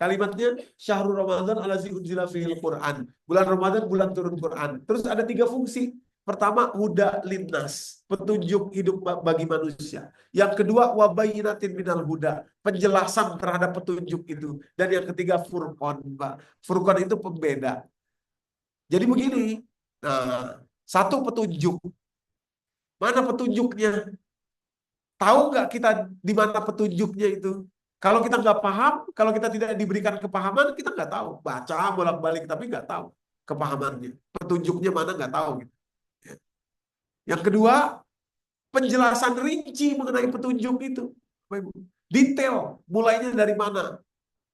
kalimatnya Syahrul Ramadan allazi unzila fihil Quran. Bulan Ramadan bulan turun Quran. Terus ada 3 fungsi. Pertama, huda linnas, petunjuk hidup bagi manusia. Yang kedua, wabayinatin minal huda, penjelasan terhadap petunjuk itu. Dan yang ketiga, furqan, Pak. Furqan itu pembeda. Jadi begini, nah, satu petunjuk. Mana petunjuknya? Tahu nggak kita di mana petunjuknya itu? Kalau kita nggak paham, kalau kita tidak diberikan kepahaman, kita nggak tahu. Baca bolak-balik, tapi nggak tahu kepahamannya. Petunjuknya mana nggak tahu. Gitu. Yang kedua, penjelasan rinci mengenai petunjuk itu. Detail, mulainya dari mana.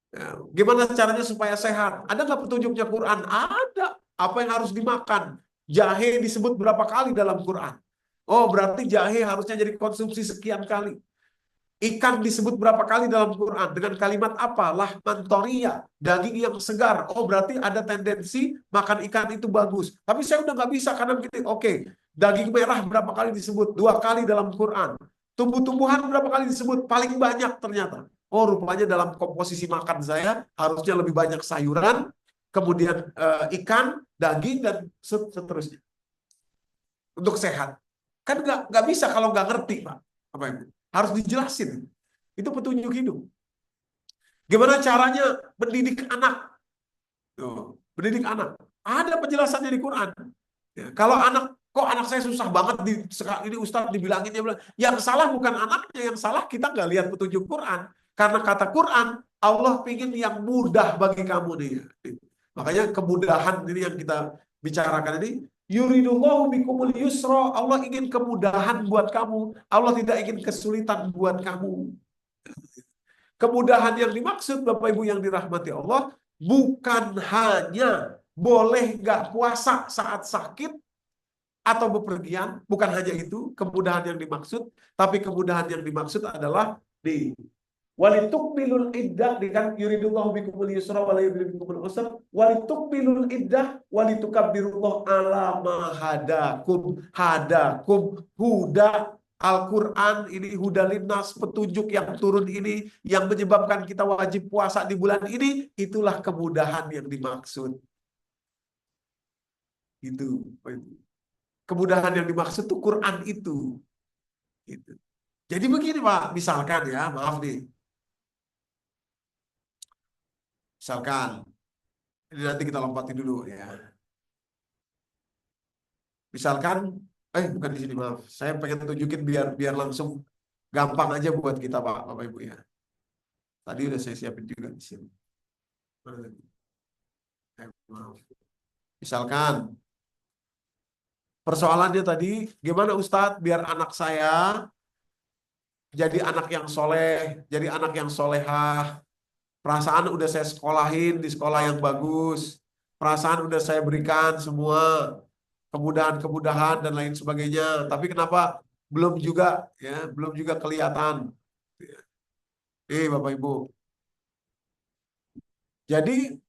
Ya, gimana caranya supaya sehat? Ada nggak petunjuknya Quran? Ada. Apa yang harus dimakan? Jahe disebut berapa kali dalam Quran? Oh, berarti jahe harusnya jadi konsumsi sekian kali. Ikan disebut berapa kali dalam Quran? Dengan kalimat apa? Lahman toria, daging yang segar. Oh, berarti ada tendensi makan ikan itu bagus. Tapi saya udah nggak bisa karena begitu. Oke, daging merah berapa kali disebut? 2 kali dalam Quran. Tumbuh-tumbuhan berapa kali disebut? Paling banyak ternyata. Oh, rupanya dalam komposisi makan saya harusnya lebih banyak sayuran, kemudian ikan, daging, dan seterusnya. Untuk sehat. Kan nggak bisa kalau nggak ngerti, Pak. Apa itu? Harus dijelasin. Itu petunjuk hidup. Gimana caranya mendidik anak? Mendidik anak. Ada penjelasannya di Quran. Ya, kalau kok anak saya susah banget ini Ustadz dibilangin, dia bilang, yang salah bukan anaknya, yang salah kita nggak lihat petunjuk Quran. Karena kata Quran, Allah ingin yang mudah bagi kamu nih. Makanya kemudahan ini yang kita bicarakan ini, yuridullahu bikumul yusra, Allah ingin kemudahan buat kamu. Allah tidak ingin kesulitan buat kamu. Kemudahan yang dimaksud Bapak Ibu yang dirahmati Allah bukan hanya boleh nggak puasa saat sakit atau bepergian, bukan hanya itu kemudahan yang dimaksud, tapi kemudahan yang dimaksud adalah di walitukmilul iddah, kan yuridullahu bikumul yusra wa la yuridu bikumul usra, walitukmilul iddah walitukabbirullaha ala ma hadakum huda. Al-Quran ini huda linnas, petunjuk yang turun ini yang menyebabkan kita wajib puasa di bulan ini, itulah kemudahan yang dimaksud. Itu kemudahan yang dimaksud tuh Quran itu. Gitu. Jadi begini Pak, misalkan ya, maaf nih. Misalkan, ini nanti kita lompatin dulu ya. Misalkan, bukan di sini maaf. Saya pengen tunjukin biar langsung gampang aja buat kita Bapak Ibu ya. Tadi udah saya siapin juga di sini. Maaf. Misalkan, persoalannya tadi, gimana Ustadz biar anak saya jadi anak yang soleh, jadi anak yang solehah. Perasaan udah saya sekolahin di sekolah yang bagus. Perasaan udah saya berikan semua kemudahan-kemudahan dan lain sebagainya. Tapi kenapa belum juga ya, belum juga kelihatan. Bapak Ibu. Jadi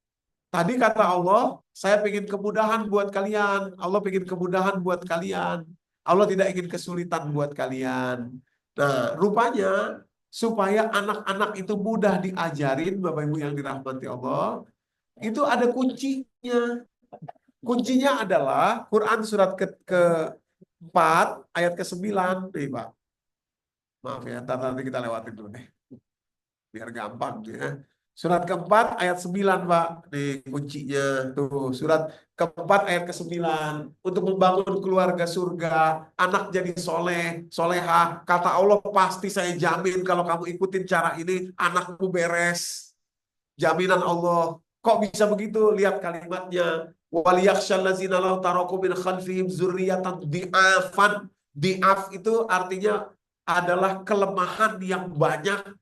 tadi kata Allah, saya ingin kemudahan buat kalian. Allah ingin kemudahan buat kalian. Allah tidak ingin kesulitan buat kalian. Nah, rupanya supaya anak-anak itu mudah diajarin, Bapak Ibu yang dirahmati Allah, itu ada kuncinya. Kuncinya adalah Quran surat ke-4 ayat ke-9. Nih, Pak. Maaf ya, nanti kita lewatin dulu deh. Biar gampang ya. Surat ke-4 ayat 9, Pak. Nih kuncinya tuh, surat ke-4 ayat ke-9. Untuk membangun keluarga surga, anak jadi soleh, soleha. Kata Allah, pasti saya jamin kalau kamu ikutin cara ini, anakmu beres. Jaminan Allah. Kok bisa begitu? Lihat kalimatnya. Waliyakhshallazina law taraku min khalfihim dzurriyyatan di'afan. Di'af itu artinya adalah kelemahan yang banyak.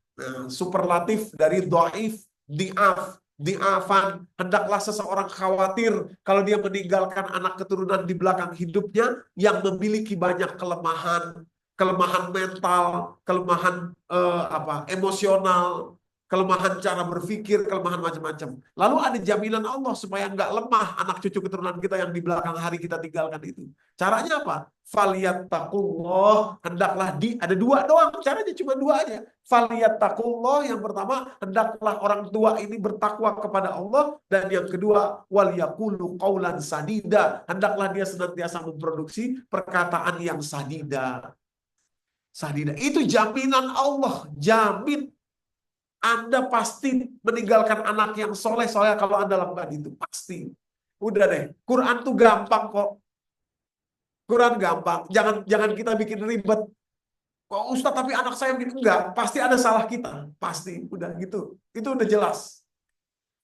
Superlatif dari dhaif, di'afan. Hendaklah seseorang khawatir kalau dia meninggalkan anak keturunan di belakang hidupnya yang memiliki banyak kelemahan, kelemahan mental, kelemahan emosional, kelemahan cara berpikir, kelemahan macam-macam. Lalu ada jaminan Allah supaya nggak lemah anak cucu keturunan kita yang di belakang hari kita tinggalkan itu. Caranya apa? Falyattaqullah, hendaklah ada dua doang, caranya cuma dua aja. Falyattaqullah, yang pertama, hendaklah orang tua ini bertakwa kepada Allah, dan yang kedua, walyaqulu qaulan sadida, hendaklah dia senantiasa memproduksi perkataan yang sadida. Sadida itu jaminan Allah, jamin Anda pasti meninggalkan anak yang soleh-soleh kalau Anda lakukan itu. Pasti. Udah deh. Quran tuh gampang kok. Quran gampang. Jangan kita bikin ribet. Kok Ustaz tapi anak saya bikin enggak? Pasti ada salah kita. Pasti. Udah gitu. Itu udah jelas.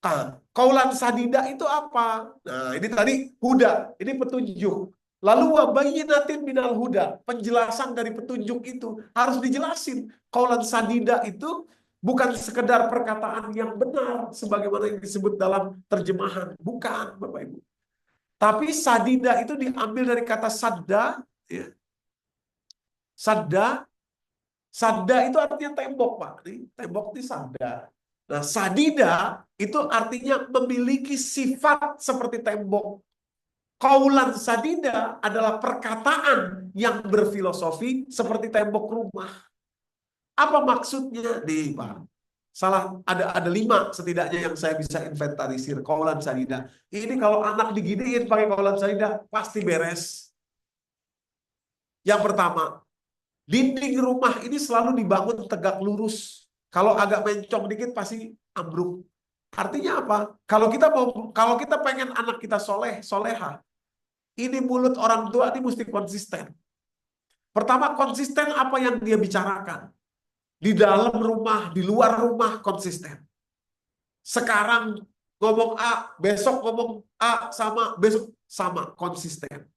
Nah, qaulan sadida itu apa? Nah, ini tadi huda. Ini petunjuk. Lalu wabayyinatin minal huda. Penjelasan dari petunjuk itu harus dijelasin. Qaulan sadida itu bukan sekedar perkataan yang benar sebagaimana yang disebut dalam terjemahan. Bukan, Bapak Ibu. Tapi sadida itu diambil dari kata sadda. Ya. Sadda itu artinya tembok, Pak. Tembok itu sadda. Nah, sadida itu artinya memiliki sifat seperti tembok. Qaulan sadida adalah perkataan yang berfilosofi seperti tembok rumah. Apa maksudnya? Pak. Salah, ada 5 setidaknya yang saya bisa inventarisir. Qaulan sadida. Ini kalau anak diginiin pakai qaulan sadida pasti beres. Yang pertama, dinding rumah ini selalu dibangun tegak lurus. Kalau agak mencong dikit pasti ambruk. Artinya apa? Kalau kita pengen anak kita soleh, soleha, ini mulut orang tua ini mesti konsisten. Pertama, konsisten apa yang dia bicarakan. Di dalam rumah, di luar rumah, konsisten. Sekarang ngomong A, besok ngomong A sama, besok sama, konsisten.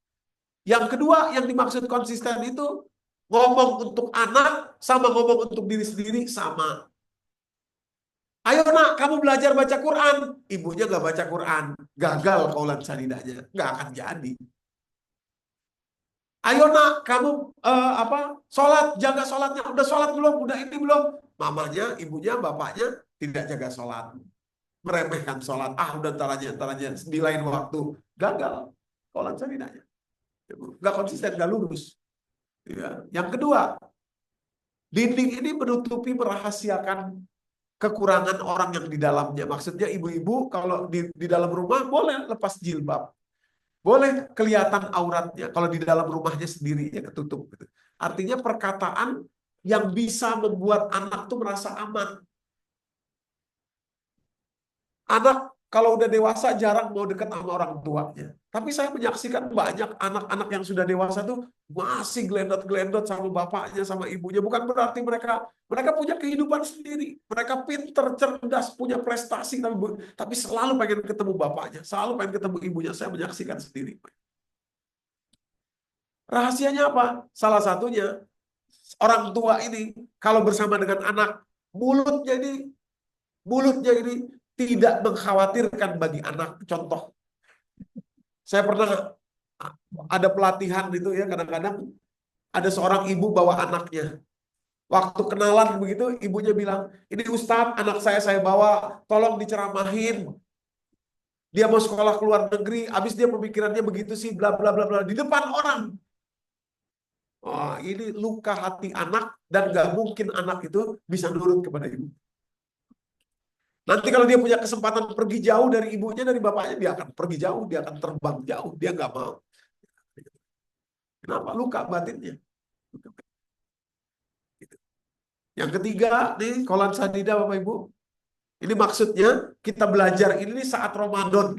Yang kedua, yang dimaksud konsisten itu ngomong untuk anak sama ngomong untuk diri sendiri sama. Ayo nak, kamu belajar baca Quran. Ibunya nggak baca Quran, gagal kaulan sadidahnya, nggak akan jadi. Ayo nak, kamu sholat, jaga sholatnya. Udah sholat belum? Udah ini belum? Mamanya, ibunya, bapaknya tidak jaga sholat, meremehkan sholat. Ah, udah ntar aja, di lain waktu. Gagal kaulan sadidahnya. Nggak konsisten, nggak lurus. Ya. Yang kedua, dinding ini menutupi, merahasiakan kekurangan orang yang di dalamnya. Maksudnya ibu-ibu kalau di dalam rumah boleh lepas jilbab, boleh kelihatan auratnya kalau di dalam rumahnya sendiri ya ketutup. Gitu. Artinya perkataan yang bisa membuat anak tuh merasa aman. Anak kalau udah dewasa jarang mau dekat sama orang tuanya. Tapi saya menyaksikan banyak anak-anak yang sudah dewasa tuh masih gelendot-gelendot sama bapaknya, sama ibunya. Bukan berarti mereka punya kehidupan sendiri. Mereka pinter, cerdas, punya prestasi, tapi selalu pengen ketemu bapaknya, selalu pengen ketemu ibunya. Saya menyaksikan sendiri. Rahasianya apa? Salah satunya, orang tua ini kalau bersama dengan anak, mulutnya ini mulutnya ini tidak mengkhawatirkan bagi anak. Contoh, saya pernah ada pelatihan itu ya, kadang-kadang ada seorang ibu bawa anaknya. Waktu kenalan begitu, ibunya bilang, ini Ustadz, anak saya bawa, tolong diceramahin. Dia mau sekolah ke luar negeri, habis dia pemikirannya begitu sih, bla bla bla bla, di depan orang. Oh, ini luka hati anak, dan gak mungkin anak itu bisa nurut kepada ibu. Nanti kalau dia punya kesempatan pergi jauh dari ibunya, dari bapaknya, dia akan pergi jauh, dia akan terbang jauh, dia nggak mau. Kenapa? Luka batinnya. Yang ketiga, nih kolan sadida Bapak Ibu. Ini maksudnya kita belajar ini saat Ramadan.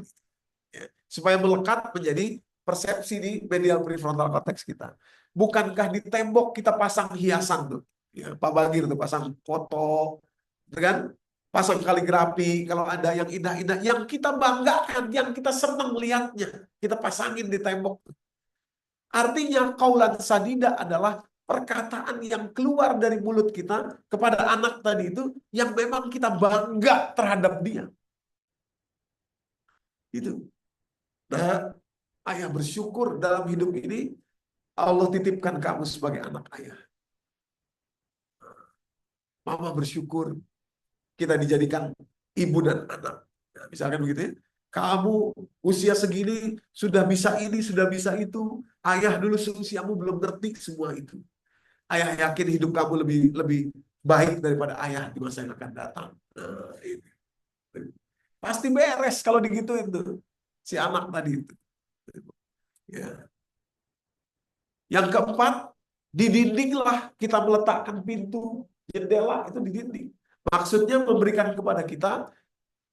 Ya, supaya melekat menjadi persepsi di medial prefrontal cortex kita. Bukankah di tembok kita pasang hiasan tuh? Ya, Pak Bagir tuh pasang foto, kan? Pasang kaligrafi, kalau ada yang indah-indah, yang kita banggakan, yang kita senang melihatnya, kita pasangin di tembok. Artinya kaulan sadida adalah perkataan yang keluar dari mulut kita kepada anak tadi itu yang memang kita bangga terhadap dia. Itu. Nah, ayah bersyukur dalam hidup ini Allah titipkan kamu sebagai anak ayah. Mama bersyukur kita dijadikan ibu dan anak. Nah, misalkan begitu ya. Kamu usia segini sudah bisa ini, sudah bisa itu. Ayah dulu seusiamu belum ngerti semua itu. Ayah yakin hidup kamu lebih lebih baik daripada ayah di masa yang akan datang. Nah, ini. Pasti beres kalau digituin tuh si anak tadi itu. Ya. Yang keempat, di dindinglah kita meletakkan pintu, jendela itu di dinding. Maksudnya memberikan kepada kita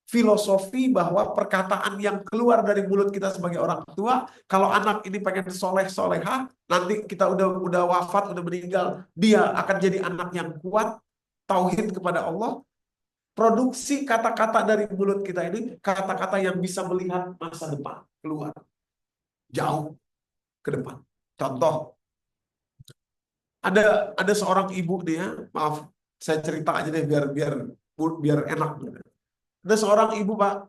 filosofi bahwa perkataan yang keluar dari mulut kita sebagai orang tua, kalau anak ini pengen soleh-soleha, nanti kita udah wafat, udah meninggal, dia akan jadi anak yang kuat, tauhid kepada Allah. Produksi kata-kata dari mulut kita ini, kata-kata yang bisa melihat masa depan, keluar, jauh ke depan. Contoh, ada seorang ibu dia, maaf, saya cerita aja deh biar enak. Ada seorang ibu, Pak,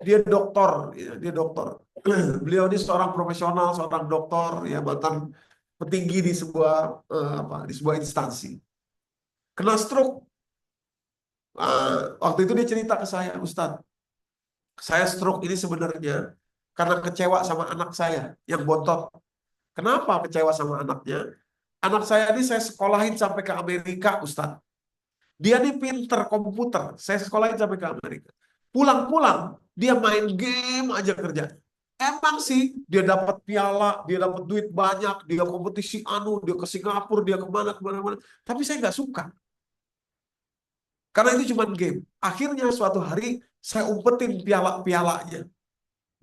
dia dokter, ya, dia dokter. Beliau ini seorang profesional, seorang dokter, ya mantan petinggi di di sebuah instansi. Kena stroke. Waktu itu dia cerita ke saya, Ustadz, saya stroke ini sebenarnya karena kecewa sama anak saya yang bontot. Kenapa kecewa sama anaknya? Anak saya ini saya sekolahin sampai ke Amerika, Ustadz. Dia ini pinter komputer, saya sekolahin sampai ke Amerika. Pulang-pulang, dia main game aja kerja. Emang sih, dia dapat piala, dia dapat duit banyak, dia kompetisi dia ke Singapura, dia kemana-mana. Tapi saya nggak suka. Karena itu cuma game. Akhirnya suatu hari, saya umpetin piala-pialanya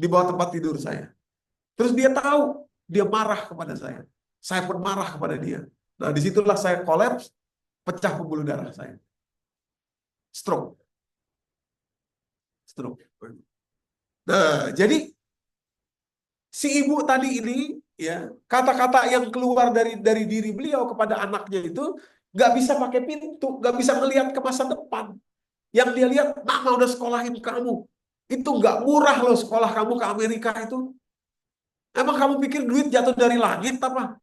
di bawah tempat tidur saya. Terus dia tahu, dia marah kepada saya. Saya pun marah kepada dia. Nah, disitulah saya kolaps, pecah pembuluh darah saya. Stroke. Nah, jadi si ibu tadi ini, ya, kata-kata yang keluar dari diri beliau kepada anaknya itu nggak bisa pakai pintu, nggak bisa melihat ke masa depan. Yang dia lihat, mama udah sekolahin kamu. Itu nggak murah loh sekolah kamu ke Amerika itu. Emang kamu pikir duit jatuh dari langit apa?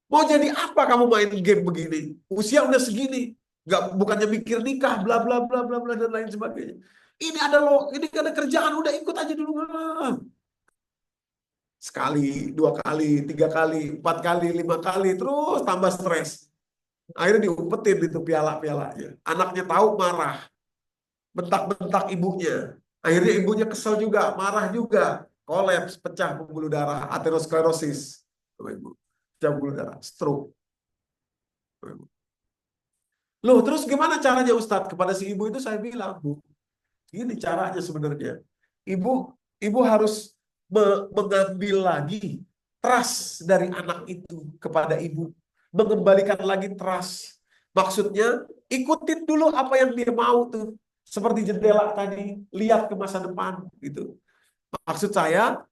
Mau jadi apa kamu main game begini? Usia udah segini. Nggak, bukannya mikir nikah, bla bla bla bla bla dan lain sebagainya. Ini ada kerjaan, udah ikut aja dulu. Sekali, dua kali, tiga kali, empat kali, lima kali, terus tambah stres. Akhirnya diumpetin itu piala-pialanya. Anaknya tahu marah, bentak-bentak ibunya. Akhirnya ibunya kesel juga, marah juga, kolaps, pecah pembuluh darah, aterosklerosis, Bapak Ibu. Pecah pembuluh darah, stroke. Bapak Ibu. Loh, terus gimana caranya Ustadz? Kepada si ibu itu saya bilang, Bu, ini caranya sebenarnya. Ibu, ibu harus mengambil lagi trust dari anak itu kepada ibu, mengembalikan lagi trust. Maksudnya, ikutin dulu apa yang dia mau tuh. Seperti jendela tadi, lihat ke masa depan gitu. Maksud saya,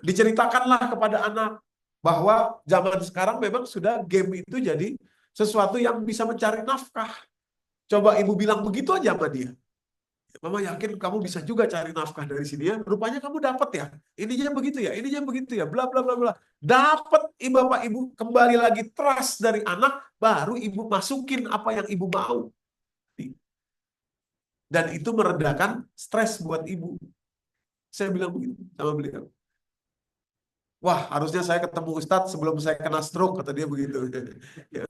diceritakanlah kepada anak bahwa zaman sekarang memang sudah game itu jadi sesuatu yang bisa mencari nafkah. Coba ibu bilang begitu aja sama dia. Mama yakin kamu bisa juga cari nafkah dari sini ya. Rupanya kamu dapat ya. Ininya begitu ya, ininya begitu ya. Bla bla bla bla. Dapat bapak ibu kembali lagi trust dari anak, baru ibu masukin apa yang ibu mau. Dan itu meredakan stres buat ibu. Saya bilang begitu sama beliau. Wah, harusnya saya ketemu Ustadz sebelum saya kena stroke, kata dia begitu. Ya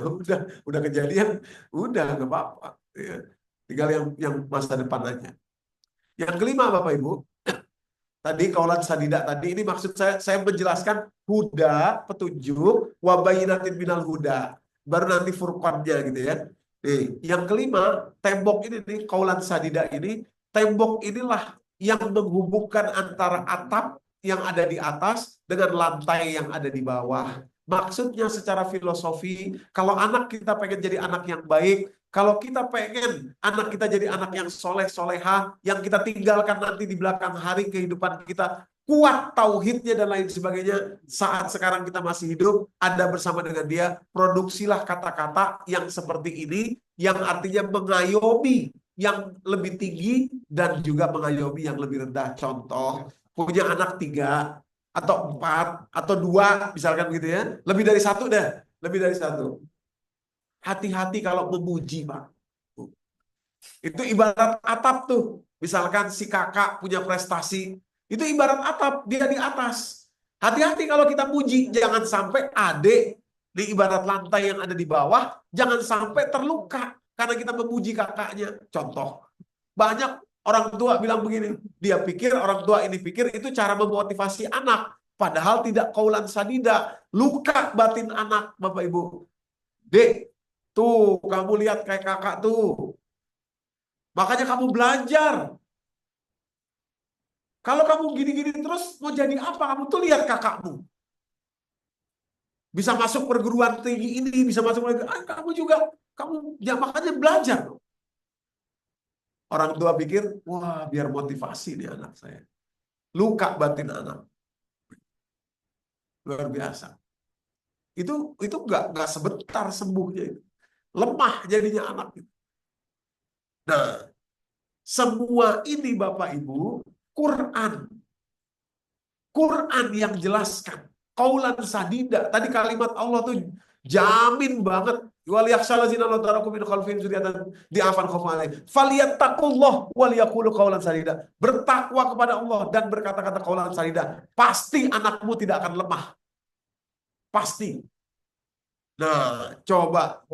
udah kejadian, udah nggak apa-apa. Ya. Tinggal yang masa depan aja. Yang kelima, Bapak Ibu, tadi kaulan sadidah tadi ini maksud saya menjelaskan huda, petunjuk, wabayinatin minal huda. Baru nanti furqannya gitu ya. Nih, yang kelima, tembok ini nih, kaulan sadidah ini, tembok inilah yang menghubungkan antara atap yang ada di atas dengan lantai yang ada di bawah. Maksudnya secara filosofi, kalau anak kita pengen jadi anak yang baik, kalau kita pengen anak kita jadi anak yang soleh, soleha, yang kita tinggalkan nanti di belakang hari kehidupan kita, kuat tauhidnya dan lain sebagainya, saat sekarang kita masih hidup, Anda bersama dengan dia, produksilah kata-kata yang seperti ini, yang artinya mengayomi yang lebih tinggi dan juga mengayomi yang lebih rendah. Contoh, punya anak 3 atau 4 atau 2 misalkan gitu ya, lebih dari 1 deh, lebih dari 1. Hati-hati kalau memuji, Pak. Itu ibarat atap tuh. Misalkan si kakak punya prestasi, itu ibarat atap, dia di atas. Hati-hati kalau kita puji, jangan sampai adik di ibarat lantai yang ada di bawah, jangan sampai terluka karena kita memuji kakaknya. Contoh, banyak orang tua bilang begini, dia pikir, orang tua ini pikir itu cara memotivasi anak. Padahal tidak kaulan sadida. Luka batin anak, Bapak Ibu. Dek, tuh kamu lihat kayak kakak tuh. Makanya kamu belajar. Kalau kamu gini-gini terus, mau jadi apa? Kamu tuh lihat kakakmu. Bisa masuk perguruan tinggi ini, bisa masuk kamu juga. Kamu ya makanya belajar. Orang tua pikir, wah biar motivasi nih anak saya. Luka batin anak. Luar biasa. Itu nggak sebentar sembuhnya itu. Lemah jadinya anak itu. Nah, semua ini Bapak Ibu, Quran. Quran yang jelaskan. Qaulan sadida. Tadi kalimat Allah tuh jamin banget. Wal yakhshalazina la taraku min khalfihim dzurriyyatan di'afan khafu alaihim. Falyattaqullah wal yaqulu qaulan sadida. Bertakwa kepada Allah dan berkata-kata qaulan sadida. Pasti anakmu tidak akan lemah. Pasti. Nah, coba.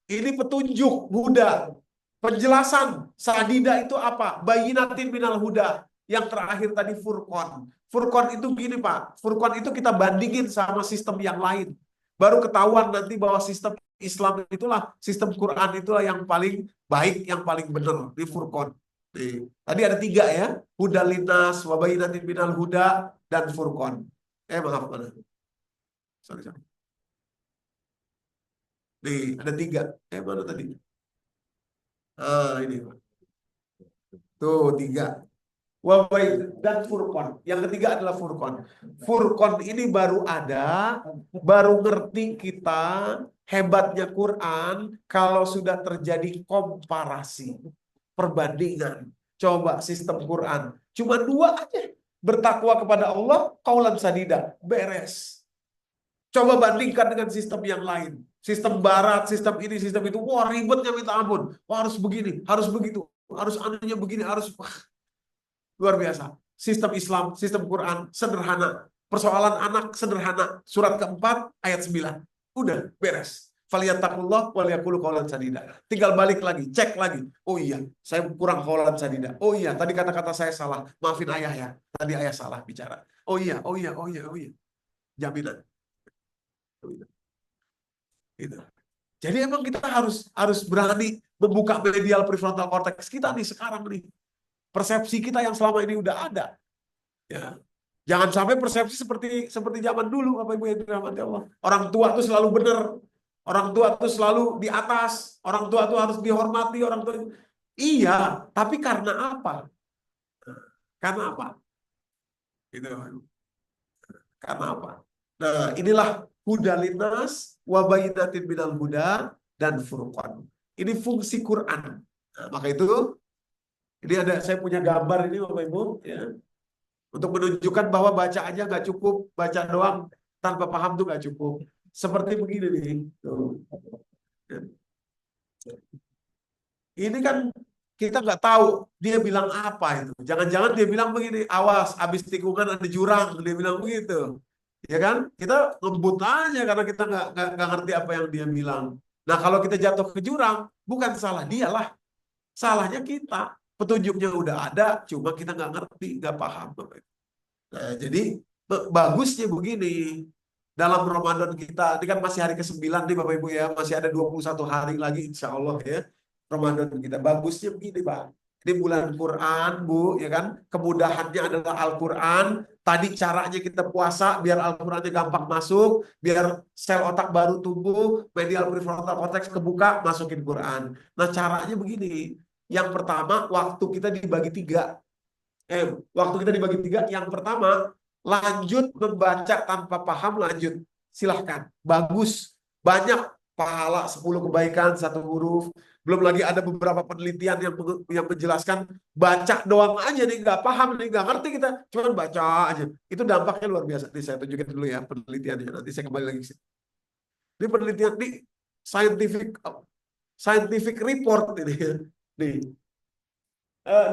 Ini petunjuk huda. Penjelasan sadida itu apa? Bayinatin minal huda. Yang terakhir tadi Furqan. Furqan itu gini Pak. Furqan itu kita bandingin sama sistem yang lain. Baru ketahuan nanti bahwa sistem Islam itulah, sistem Quran itulah yang paling baik, yang paling benar di Furqan. Nih, tadi ada 3 ya. Huda linnas, wabayinatin minal huda, dan Furqan. Maaf mana? Sorry. Nih, ada 3. Mana tadi? Ini Pak. Tuh 3. Dan Furqan. Yang ketiga adalah Furqan. Furqan ini baru ada, baru ngerti kita Hebatnya Quran kalau sudah terjadi komparasi, perbandingan. Coba sistem Quran. Cuma dua aja. Bertakwa kepada Allah, qaulan sadida. Beres. Coba bandingkan dengan sistem yang lain. Sistem barat, sistem ini, sistem itu. Wah, ribetnya minta ampun. Wah, harus begini, harus begitu. Harus anunya begini, harus... Luar biasa. Sistem Islam, sistem Quran, sederhana. Persoalan anak, sederhana. Surat keempat, ayat 9. Udah, beres. Falyattaqullah waliyaqulu qaulan sadida. Tinggal balik lagi, cek lagi. Oh iya, saya kurang qaulan sadida. Oh iya, tadi kata-kata saya salah. Maafin ayah ya. Tadi ayah salah bicara. Oh iya, oh iya, oh iya, oh iya. Jaminan. Gitu. Jadi emang kita harus berani membuka medial prefrontal cortex kita nih sekarang nih. Persepsi kita yang selama ini udah ada. Ya. Jangan sampai persepsi seperti zaman dulu, Bapak Ibu yang dirahmati Allah. Orang tua itu selalu benar. Orang tua itu selalu di atas. Orang tua itu harus dihormati. Orang tua itu. Iya, tapi karena apa? Karena apa? Gitu. Karena apa? Nah, inilah huda linnas wa bayyinatin minal huda dan furqan. Ini fungsi Quran. Nah, maka itu ini ada saya punya gambar ini Bapak Ibu ya. Untuk menunjukkan bahwa baca aja nggak cukup, baca doang tanpa paham tuh nggak cukup. Seperti begini nih. Tuh. Ini kan kita nggak tahu dia bilang apa itu. Jangan-jangan dia bilang begini, awas, habis tikungan ada jurang, dia bilang begitu. Ya kan? Kita ngebut aja karena kita nggak ngerti apa yang dia bilang. Nah, kalau kita jatuh ke jurang, bukan salah dialah, salahnya kita. Petunjuknya udah ada, cuma kita nggak ngerti, nggak paham. Nah, jadi bagusnya begini. Dalam Ramadan kita, ini kan masih hari ke-9 nih Bapak Ibu ya, masih ada 21 hari lagi insya Allah ya. Ramadan kita. Bagusnya begini Pak. Ini bulan Quran Bu, ya kan? Kemudahannya adalah Al-Quran. Tadi caranya kita puasa biar Al-Qurannya gampang masuk, biar sel otak baru tumbuh, medial prefrontal cortex kebuka, masukin Quran. Nah caranya begini. Yang pertama, waktu kita dibagi 3. Waktu kita dibagi 3, yang pertama lanjut membaca tanpa paham, lanjut silahkan, bagus, banyak pahala 10 kebaikan 1 huruf. Belum lagi ada beberapa penelitian yang menjelaskan baca doang aja nih, nggak paham nih, nggak ngerti kita, cuman baca aja, itu dampaknya luar biasa. Nih saya tunjukin dulu ya penelitiannya, nanti saya kembali lagi sini. Ini penelitian nih, scientific report ini ya. Nih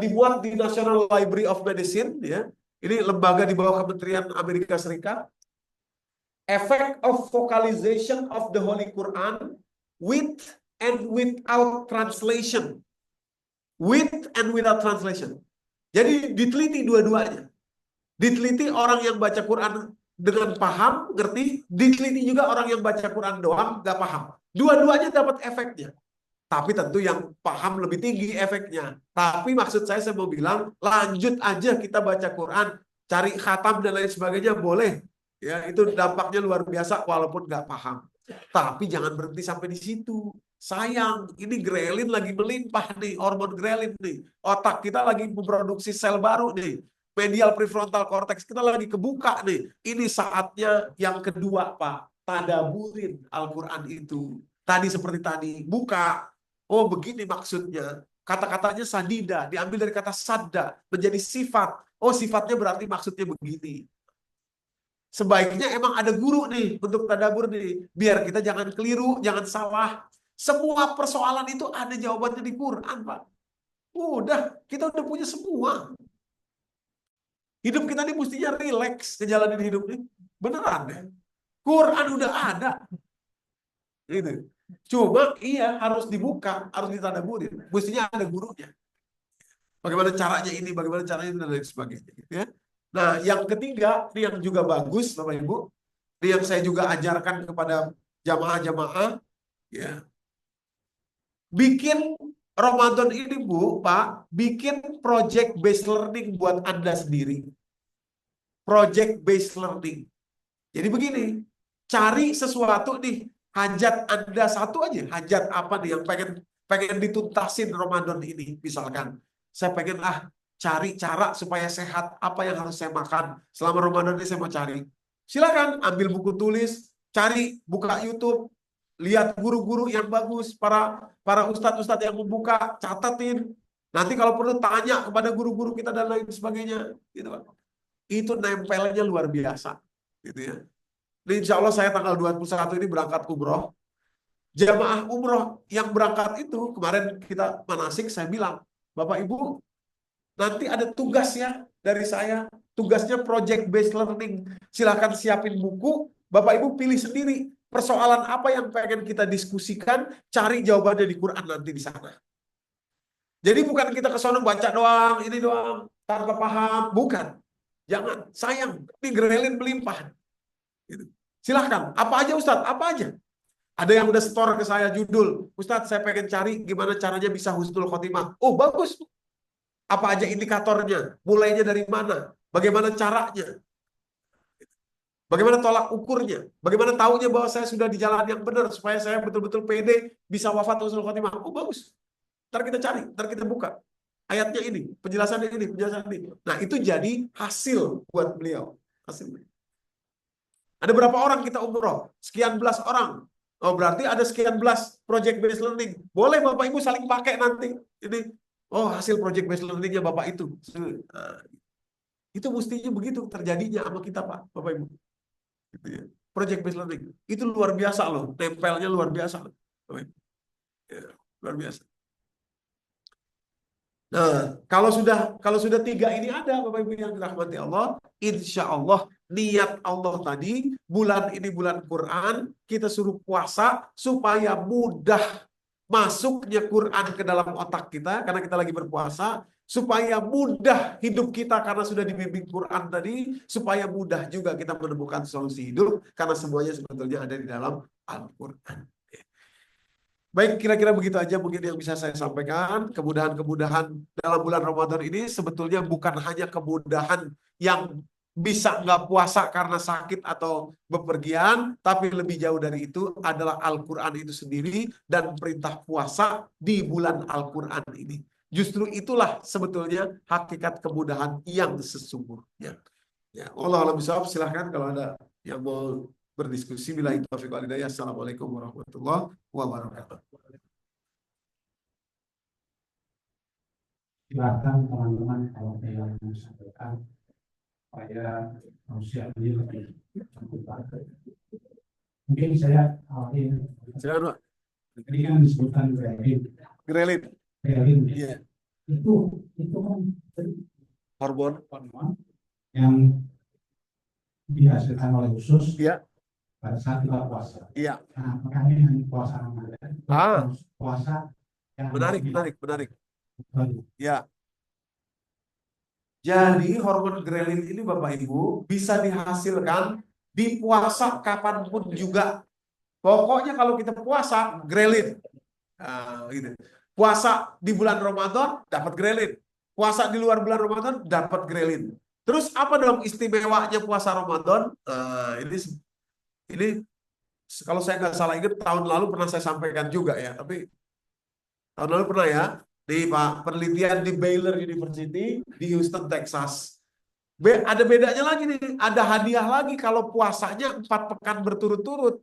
dibuat di National Library of Medicine ya. Ini lembaga di bawah Kementerian Amerika Serikat. Effect of vocalization of the Holy Quran with and without translation. With and without translation. Jadi diteliti dua-duanya. Diteliti orang yang baca Quran dengan paham, ngerti. Diteliti juga orang yang baca Quran doang, nggak paham. Dua-duanya dapat efeknya. Tapi tentu yang paham lebih tinggi efeknya. Tapi maksud saya mau bilang, lanjut aja kita baca Quran, cari khatam dan lain sebagainya boleh. Ya, itu dampaknya luar biasa walaupun nggak paham. Tapi jangan berhenti sampai di situ. Sayang, ini grelin lagi melimpah nih, hormon grelin nih. Otak kita lagi memproduksi sel baru nih. Medial prefrontal cortex kita lagi kebuka nih. Ini saatnya yang kedua, Pak. Tadaburin Al-Quran itu. Tadi seperti tadi, buka. Oh begini maksudnya. Kata-katanya sadida, diambil dari kata sadda, menjadi sifat. Oh sifatnya berarti maksudnya begini. Sebaiknya emang ada guru nih untuk tadabur nih. Biar kita jangan keliru, jangan salah. Semua persoalan itu ada jawabannya di Quran, Pak. Udah, kita udah punya semua. Hidup kita ini mestinya rileks ngejalanin hidup ini. Beneran deh. Quran udah ada. Gitu. Cuma iya harus dibuka, harus ditadaburin. Mestinya ada gurunya. Bagaimana caranya ini, bagaimana caranya itu dan lain sebagainya. Gitu ya. Nah, yang ketiga, ini yang juga bagus, Bapak Ibu. Ini yang saya juga ajarkan kepada jamaah-jamaah. Ya. Bikin Ramadan ini, Bu, Pak, bikin project based learning buat Anda sendiri. Project based learning. Jadi begini, cari sesuatu nih, hajat Anda satu aja, hajat apa nih yang pengen dituntasin Ramadan ini, misalkan. Saya pengen cari cara supaya sehat, apa yang harus saya makan selama Ramadan ini saya mau cari. Silakan ambil buku tulis, cari, buka YouTube, lihat guru-guru yang bagus, para ustadz-ustadz yang membuka, catatin. Nanti kalau perlu tanya kepada guru-guru kita dan lain sebagainya, gitu Pak. Itu nempelnya luar biasa, gitu ya. Nah, insya Allah saya tanggal 21 ini berangkat umroh. Jamaah umroh yang berangkat itu kemarin kita manasik, saya bilang, Bapak Ibu, nanti ada tugas ya dari saya. Tugasnya project based learning. Silakan siapin buku, Bapak Ibu pilih sendiri persoalan apa yang pengen kita diskusikan, cari jawabannya di Quran nanti di sana. Jadi bukan kita ke sana baca doang, ini doang, tanpa paham, bukan. Jangan, sayang, ini grelin melimpah. Gitu. Silahkan, apa aja Ustadz, apa aja. Ada yang udah store ke saya judul, Ustadz saya pengen cari gimana caranya bisa husnul khotimah. Oh bagus, apa aja indikatornya, mulainya dari mana, bagaimana caranya, bagaimana tolak ukurnya, bagaimana tahunya bahwa saya sudah di jalan yang benar, supaya saya betul-betul pede bisa wafat husnul khotimah. Oh bagus, ntar kita cari, ntar kita buka. Ayatnya ini, penjelasannya ini, penjelasan ini. Nah itu jadi hasil buat beliau. Hasil. Ada berapa orang kita umroh? Sekian belas orang. Oh berarti ada sekian belas project based learning. Boleh Bapak Ibu saling pakai nanti. Ini, oh hasil project based learningnya Bapak itu. Nah, itu mestinya begitu terjadinya sama kita Pak, Bapak Ibu. Gitu ya. Project based learning. Itu luar biasa loh. Tempelnya luar biasa loh. Ya, luar biasa. Nah, kalau sudah tiga ini ada, Bapak Ibu yang dirahmati Allah, insya Allah niat Allah tadi, bulan ini bulan Quran, kita suruh puasa supaya mudah masuknya Quran ke dalam otak kita, karena kita lagi berpuasa, supaya mudah hidup kita karena sudah dibimbing Quran tadi, supaya mudah juga kita menemukan solusi hidup, karena semuanya sebetulnya ada di dalam Al-Quran. Baik, kira-kira begitu aja mungkin yang bisa saya sampaikan. Kemudahan-kemudahan dalam bulan Ramadan ini sebetulnya bukan hanya kemudahan yang bisa nggak puasa karena sakit atau bepergian, tapi lebih jauh dari itu adalah Al-Quran itu sendiri dan perintah puasa di bulan Al-Quran ini. Justru itulah sebetulnya hakikat kemudahan yang sesungguhnya. Ya, Allah alam bisawab, silahkan kalau ada yang mau berdiskusi. Bila itu taufiq wal hidayah. Assalamualaikum warahmatullahi wabarakatuh. Silakan teman-teman kalau ada yang mau sampaikan supaya manusia ini lebih terbuka. Mungkin saya awalnya Silakan Pak. tadi kan disebutkan Grelin. Iya. Itu kan Hormon. yang dihasilkan oleh usus. Iya. Pada saat kita puasa. Iya. Nah, makanya hanya puasa Ramadan. Puasa yang menarik. Ya. Jadi Hormon grelin ini Bapak Ibu bisa dihasilkan di puasa kapanpun juga. Pokoknya kalau kita puasa grelin. Nah, gitu. Puasa di bulan Ramadan dapat grelin. Puasa di luar bulan Ramadan dapat grelin. Terus apa dong istimewanya puasa Ramadan? Ini kalau saya nggak salah ingat tahun lalu pernah saya sampaikan juga ya, tapi tahun lalu pernah ya di penelitian di Baylor University di Houston, Texas. Ada bedanya lagi nih, ada hadiah lagi kalau puasanya 4 pekan berturut-turut.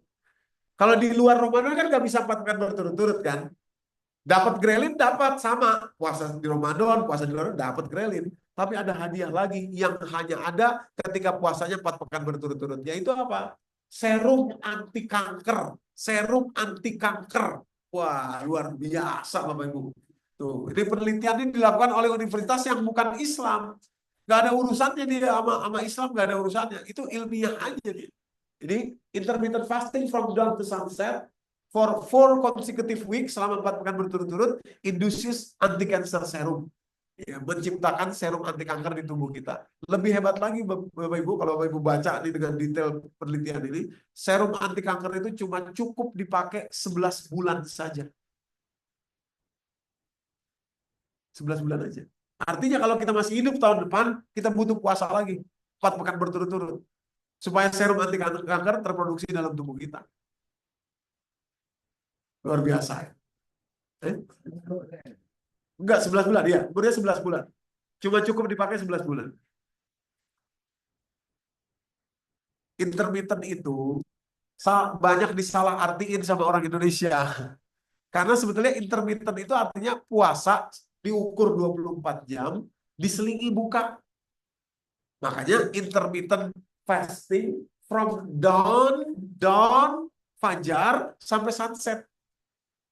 Kalau di luar Ramadan kan nggak bisa 4 pekan berturut-turut kan. Dapat grelin, dapat sama puasa di Ramadan, puasa di luar dapat grelin. Tapi ada hadiah lagi yang hanya ada ketika puasanya 4 pekan berturut-turut. Yaitu apa? Serum anti kanker. Serum anti kanker. Wah, luar biasa Bapak Ibu. Tuh, ini penelitian ini dilakukan oleh universitas yang bukan Islam. Nggak ada urusannya dia sama Islam, nggak ada urusannya. Itu ilmiah aja dia. Jadi, intermittent fasting from dawn to sunset for 4 consecutive weeks selama 4 pekan berturut-turut induces anti-cancer serum. Ya, menciptakan serum anti kanker di tubuh kita. Lebih hebat lagi Bapak Ibu, kalau Bapak Ibu baca nih dengan detail penelitian ini, serum anti kanker itu cuma cukup dipakai 11 bulan saja. 11 bulan aja. Artinya kalau kita masih hidup tahun depan, kita butuh puasa lagi 4 pekan berturut-turut supaya serum anti kanker terproduksi dalam tubuh kita. Luar biasa ya. Enggak, 11 bulan ya. Umurnya 11 bulan. Cuma cukup dipakai 11 bulan. Intermittent itu banyak disalah artiin sama orang Indonesia. Karena sebetulnya intermittent itu artinya puasa diukur 24 jam, diselingi buka. Makanya intermittent fasting from dawn fajar sampai sunset.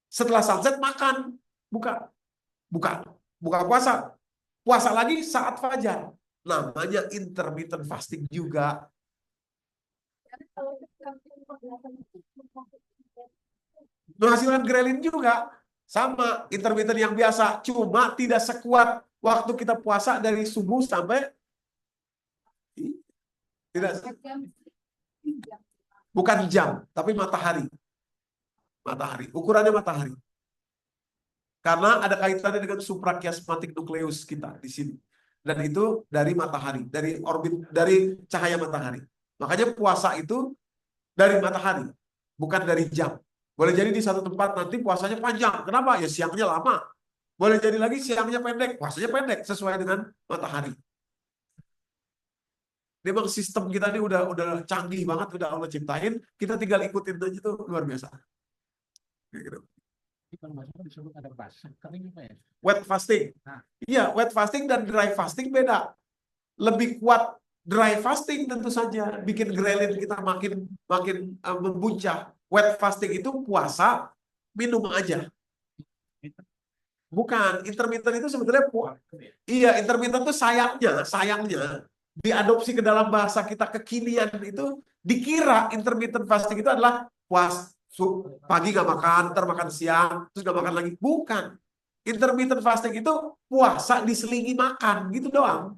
Setelah sunset makan, buka, buka, buka puasa, puasa lagi saat fajar. Namanya intermittent fasting juga. Menghasilkan grelin juga sama intermittent yang biasa, cuma tidak sekuat waktu kita puasa dari subuh sampai tidak, bukan jam, tapi matahari. Matahari, ukurannya matahari. Karena ada kaitannya dengan suprachiasmatic nucleus kita di sini. Dan itu dari matahari, dari orbit, dari cahaya matahari. Makanya puasa itu dari matahari, bukan dari jam. Boleh jadi di satu tempat nanti puasanya panjang. Kenapa? Ya siangnya lama. Boleh jadi lagi siangnya pendek, puasanya pendek sesuai dengan matahari. Memang sistem kita ini udah canggih banget, udah Allah ciptain, kita tinggal ikutin aja tuh luar biasa. Gitu. Disebut ada ya? Wet fasting. Iya, wet fasting dan dry fasting beda. Lebih kuat dry fasting tentu saja, bikin grelin kita makin membuncah. Wet fasting itu puasa minum aja. Bukan, intermittent itu sebetulnya iya, intermittent itu sayangnya diadopsi ke dalam bahasa kita kekinian itu dikira intermittent fasting itu adalah pagi nggak makan, ntar makan siang, terus nggak makan lagi. Bukan. Intermittent fasting itu puasa diselingi makan, gitu doang.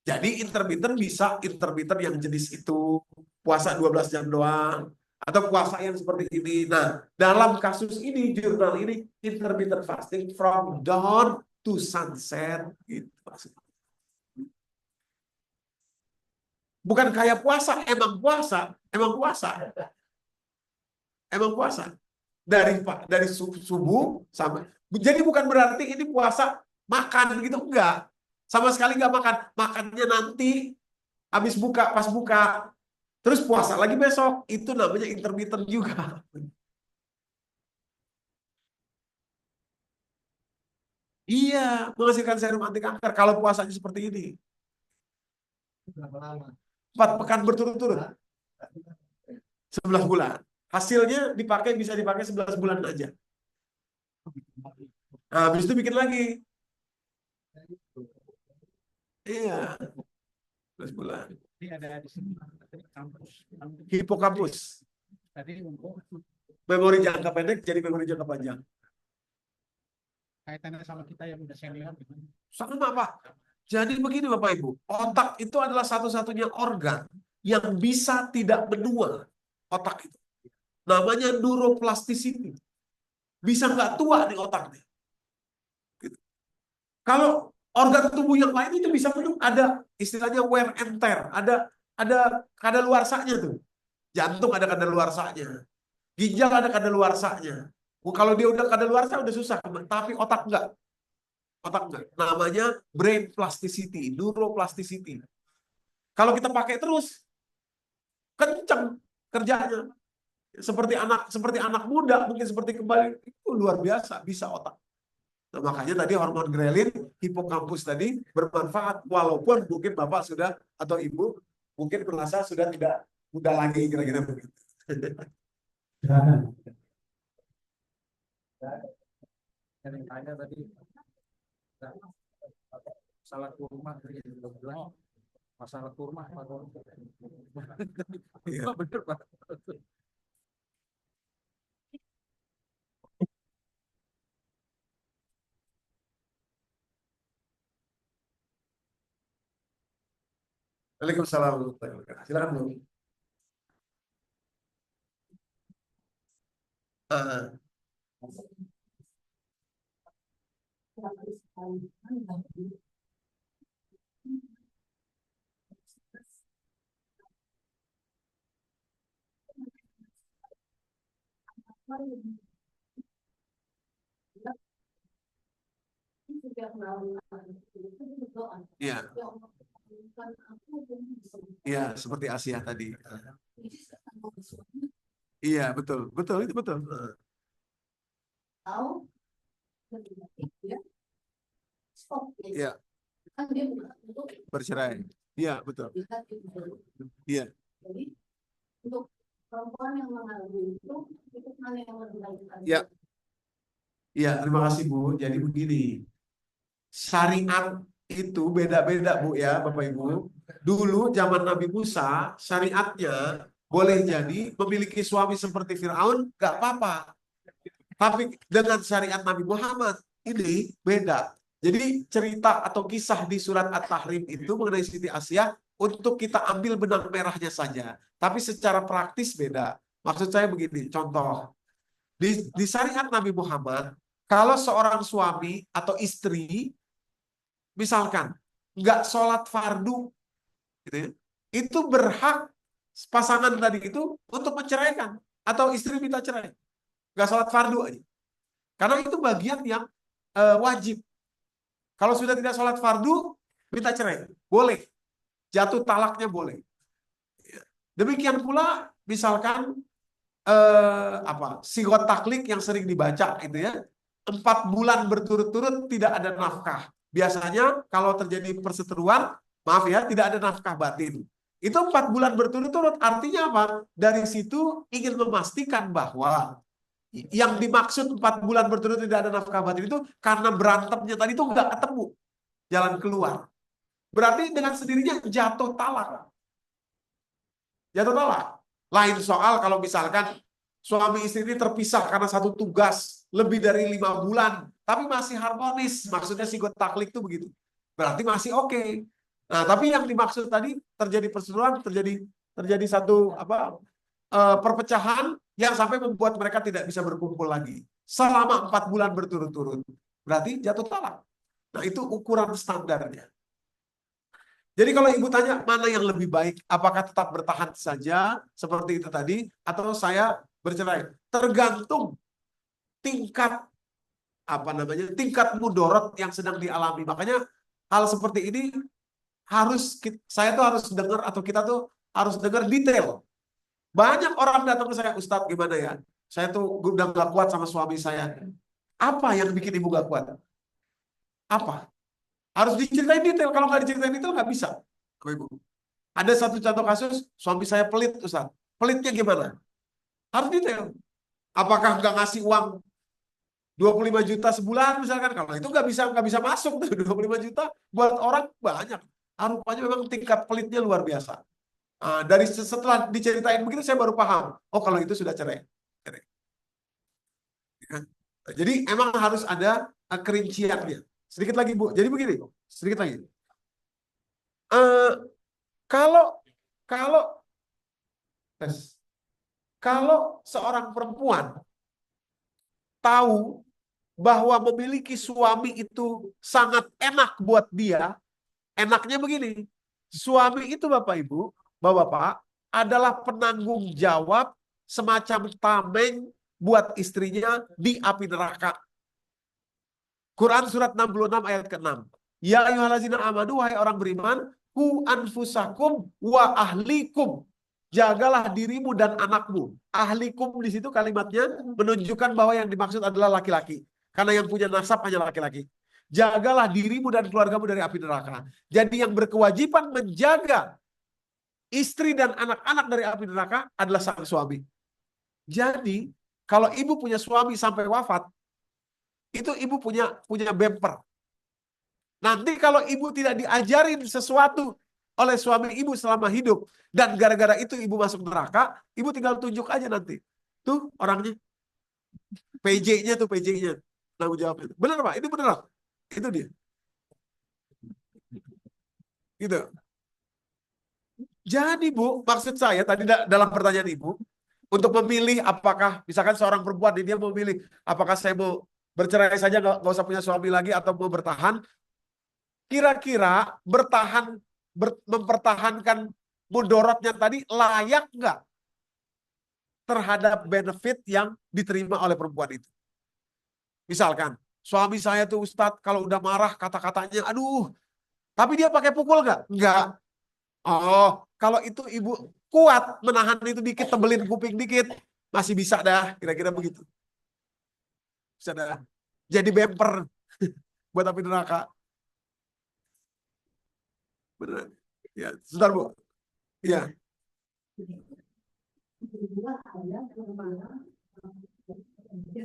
Jadi intermittent bisa intermittent yang jenis itu, puasa 12 jam doang, atau puasa yang seperti ini. Nah, dalam kasus ini, jurnal ini, intermittent fasting from dawn to sunset. Gitu. Bukan kayak puasa, emang puasa. Emang puasa. Dari subuh sampai. Jadi bukan berarti ini puasa makan gitu, enggak. Sama sekali enggak makan. Makannya nanti habis buka, pas buka. Terus puasa lagi besok. Itu namanya intermittent juga. Iya, menghasilkan serum anti kanker kalau puasanya seperti ini. 4 pekan berturut-turut. 11 bulan. Hasilnya bisa dipakai 11 bulan aja. Nah, habis itu bikin lagi. Iya. 11 bulan. Ini ada di sini kampus. Hipokampus. Tadi untuk memori jangka pendek jadi memori jangka panjang. Kaitannya sama kita yang udah senior gitu. Sama, Pak. Jadi begini Bapak Ibu, otak itu adalah satu-satunya organ yang bisa tidak menua. Otak itu. Namanya neuroplasticity. Bisa nggak tua nih otaknya. Gitu. Kalau organ tubuh yang lain itu bisa menua, ada istilahnya wear and tear, ada kadaluarsanya tuh. Jantung ada kadaluarsanya. Ginjal ada kadaluarsanya. Kalau dia udah kadaluarsa udah susah, tapi otak enggak. Otak enggak. Namanya brain plasticity, neuroplasticity. Kalau kita pakai terus, kenceng kerjanya. Seperti anak muda, mungkin seperti kembali, itu luar biasa, bisa otak. Nah, makanya tadi hormon grelin, hipokampus tadi bermanfaat, walaupun mungkin Bapak sudah, atau Ibu, mungkin merasa sudah tidak muda lagi, kira-kira begitu. Yang tanya tadi masalah kurma, masalah kurma, Iya. bener Pak. Waalaikumsalam warahmatullahi wabarakatuh. Silakan Bu. Iya. Iya, seperti Asia tadi. Iya, betul. Betul, itu betul. Tahu ya stop ya. Iya, Kan dia bukan untuk bercerai. Iya, betul. lihat itu dulu. Iya. Jadi untuk perempuan yang mengandung itu mana yang lebih baik? Ya. Iya, terima kasih Bu. Jadi begini, syariat itu beda-beda Bu ya, Bapak Ibu. Dulu zaman Nabi Musa, syariatnya boleh jadi memiliki suami seperti Firaun, nggak apa-apa. Tapi dengan syariat Nabi Muhammad ini beda. Jadi cerita atau kisah di surat At-Tahrim itu mengenai Siti Asiyah untuk kita ambil benang merahnya saja. Tapi secara praktis beda. Maksud saya begini, contoh. Di syariat Nabi Muhammad, kalau seorang suami atau istri, misalkan, nggak sholat fardu, gitu ya, itu berhak pasangan tadi itu untuk menceraikan. Atau istri minta cerai. Nggak sholat fardu aja. Karena itu bagian yang wajib. Kalau sudah tidak sholat fardu, minta cerai. Boleh. Jatuh talaknya boleh. Demikian pula, misalkan sigot taklik yang sering dibaca gitu ya, 4 bulan berturut-turut tidak ada nafkah. Biasanya kalau terjadi perseteruan, maaf ya, tidak ada nafkah batin. Itu 4 bulan berturut-turut artinya apa? Dari situ ingin memastikan bahwa yang dimaksud 4 bulan berturut-turut tidak ada nafkah batin itu karena berantemnya tadi itu nggak ketemu jalan keluar. Berarti dengan sendirinya jatuh talak. Jatuh talak. Lain soal kalau misalkan suami istri ini terpisah karena satu tugas lebih dari 5 bulan, tapi masih harmonis. Maksudnya sigot taklik itu begitu. Berarti masih oke. Nah, tapi yang dimaksud tadi terjadi perseteruan, terjadi satu perpecahan yang sampai membuat mereka tidak bisa berkumpul lagi selama 4 bulan berturut-turut. Berarti jatuh talak. Nah, itu ukuran standarnya. Jadi kalau ibu tanya mana yang lebih baik, apakah tetap bertahan saja seperti itu tadi, atau saya bercerai? Tergantung tingkat tingkat mudorot yang sedang dialami. Makanya hal seperti ini saya tuh harus dengar atau kita tuh harus dengar detail. Banyak orang datang ke saya, Ustadz gimana ya? Saya tuh udah gak kuat sama suami saya. Apa yang bikin ibu gak kuat? Apa? Harus diceritain detail. Kalau nggak diceritain detail nggak bisa. Ibu. Ada satu contoh kasus, suami saya pelit, Ustaz. Pelitnya gimana? Harus detail. Apakah nggak ngasih uang 25 juta sebulan misalkan? Kalau itu nggak bisa masuk tuh 25 juta buat orang banyak. Rupanya memang tingkat pelitnya luar biasa. Dari setelah diceritain begitu saya baru paham. Oh kalau itu sudah cerai. Jadi emang harus ada kerinciannya. Sedikit lagi Bu. Jadi begini, sedikit lagi. Kalau seorang perempuan tahu bahwa memiliki suami itu sangat enak buat dia, enaknya begini. Suami itu Bapak Ibu, Bapak-bapak adalah penanggung jawab semacam tameng buat istrinya di api neraka. Quran surat 66 ayat ke-6. Ya ayyuhallazina amanu, wahai orang beriman, ku anfusakum wa ahlikum. Jagalah dirimu dan anakmu. Ahlikum di situ kalimatnya menunjukkan bahwa yang dimaksud adalah laki-laki. Karena yang punya nasab hanya laki-laki. Jagalah dirimu dan keluargamu dari api neraka. Jadi yang berkewajiban menjaga istri dan anak-anak dari api neraka adalah sang suami. Jadi kalau ibu punya suami sampai wafat, itu ibu punya bemper. Nanti kalau ibu tidak diajarin sesuatu oleh suami ibu selama hidup, dan gara-gara itu ibu masuk neraka, ibu tinggal tunjuk aja nanti. Tuh orangnya. PJ-nya tuh, PJ-nya. Tanggung jawab itu. Benar Pak? Itu benar. Itu dia. Gitu. Jadi Bu, maksud saya tadi dalam pertanyaan ibu, untuk memilih apakah, misalkan seorang perempuan dia mau memilih, apakah saya mau bercerai saja nggak usah punya suami lagi atau mau bertahan, kira-kira mempertahankan mudorotnya tadi layak nggak terhadap benefit yang diterima oleh perempuan itu? Misalkan suami saya tuh Ustadz kalau udah marah kata-katanya aduh, tapi dia pakai pukul nggak? Nggak. Oh, kalau itu ibu kuat menahan itu dikit, tebelin kuping dikit, Masih bisa dah, kira-kira begitu. Bisa dah. Jadi bumper buat api neraka. Benar. Ya, sebentar Bu. Ya, Kedua ada perubahan itu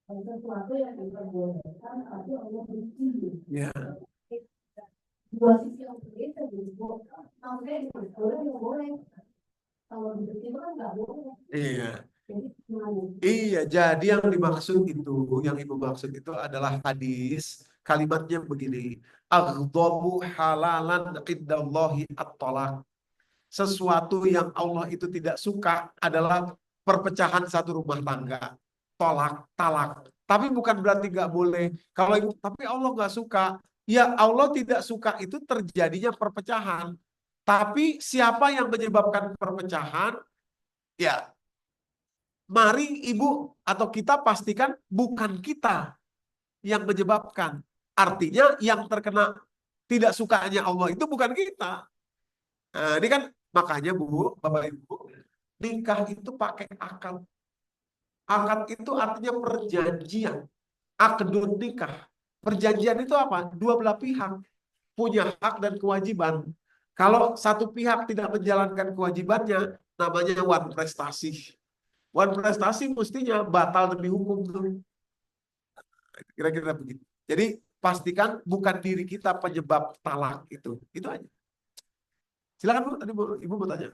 sesuatu yang diperbolehkan tapi Allah benci. ya. Dua sisi yang berbeda dibolehkan. Sampai boleh nggak boleh. Kalau benci itu kan nggak boleh. Iya. Jadi gimana? Iya, jadi yang Ibu maksud itu adalah hadis, kalimatnya begini, aghdhabu halalan indallahi at-talaq. Sesuatu yang Allah itu tidak suka adalah perpecahan satu rumah tangga, tolak, talak. Tapi bukan berarti nggak boleh. Kalau Ibu, tapi Allah nggak suka. Ya Allah tidak suka itu terjadinya perpecahan. Tapi siapa yang menyebabkan perpecahan? Ya, mari Ibu atau kita pastikan bukan kita yang menyebabkan. Artinya yang terkena tidak sukanya Allah itu bukan kita. Nah, ini kan makanya Bu, Bapak Ibu, nikah itu pakai akad. Akad itu artinya perjanjian. Akdun nikah. Perjanjian itu apa? Dua belah pihak punya hak dan kewajiban. Kalau satu pihak tidak menjalankan kewajibannya, namanya wan prestasi. Wan prestasi mestinya batal demi hukum tuh. Kira-kira begitu. Jadi pastikan bukan diri kita penyebab talak itu. Itu aja. Silakan Bu, tadi Ibu mau tanya.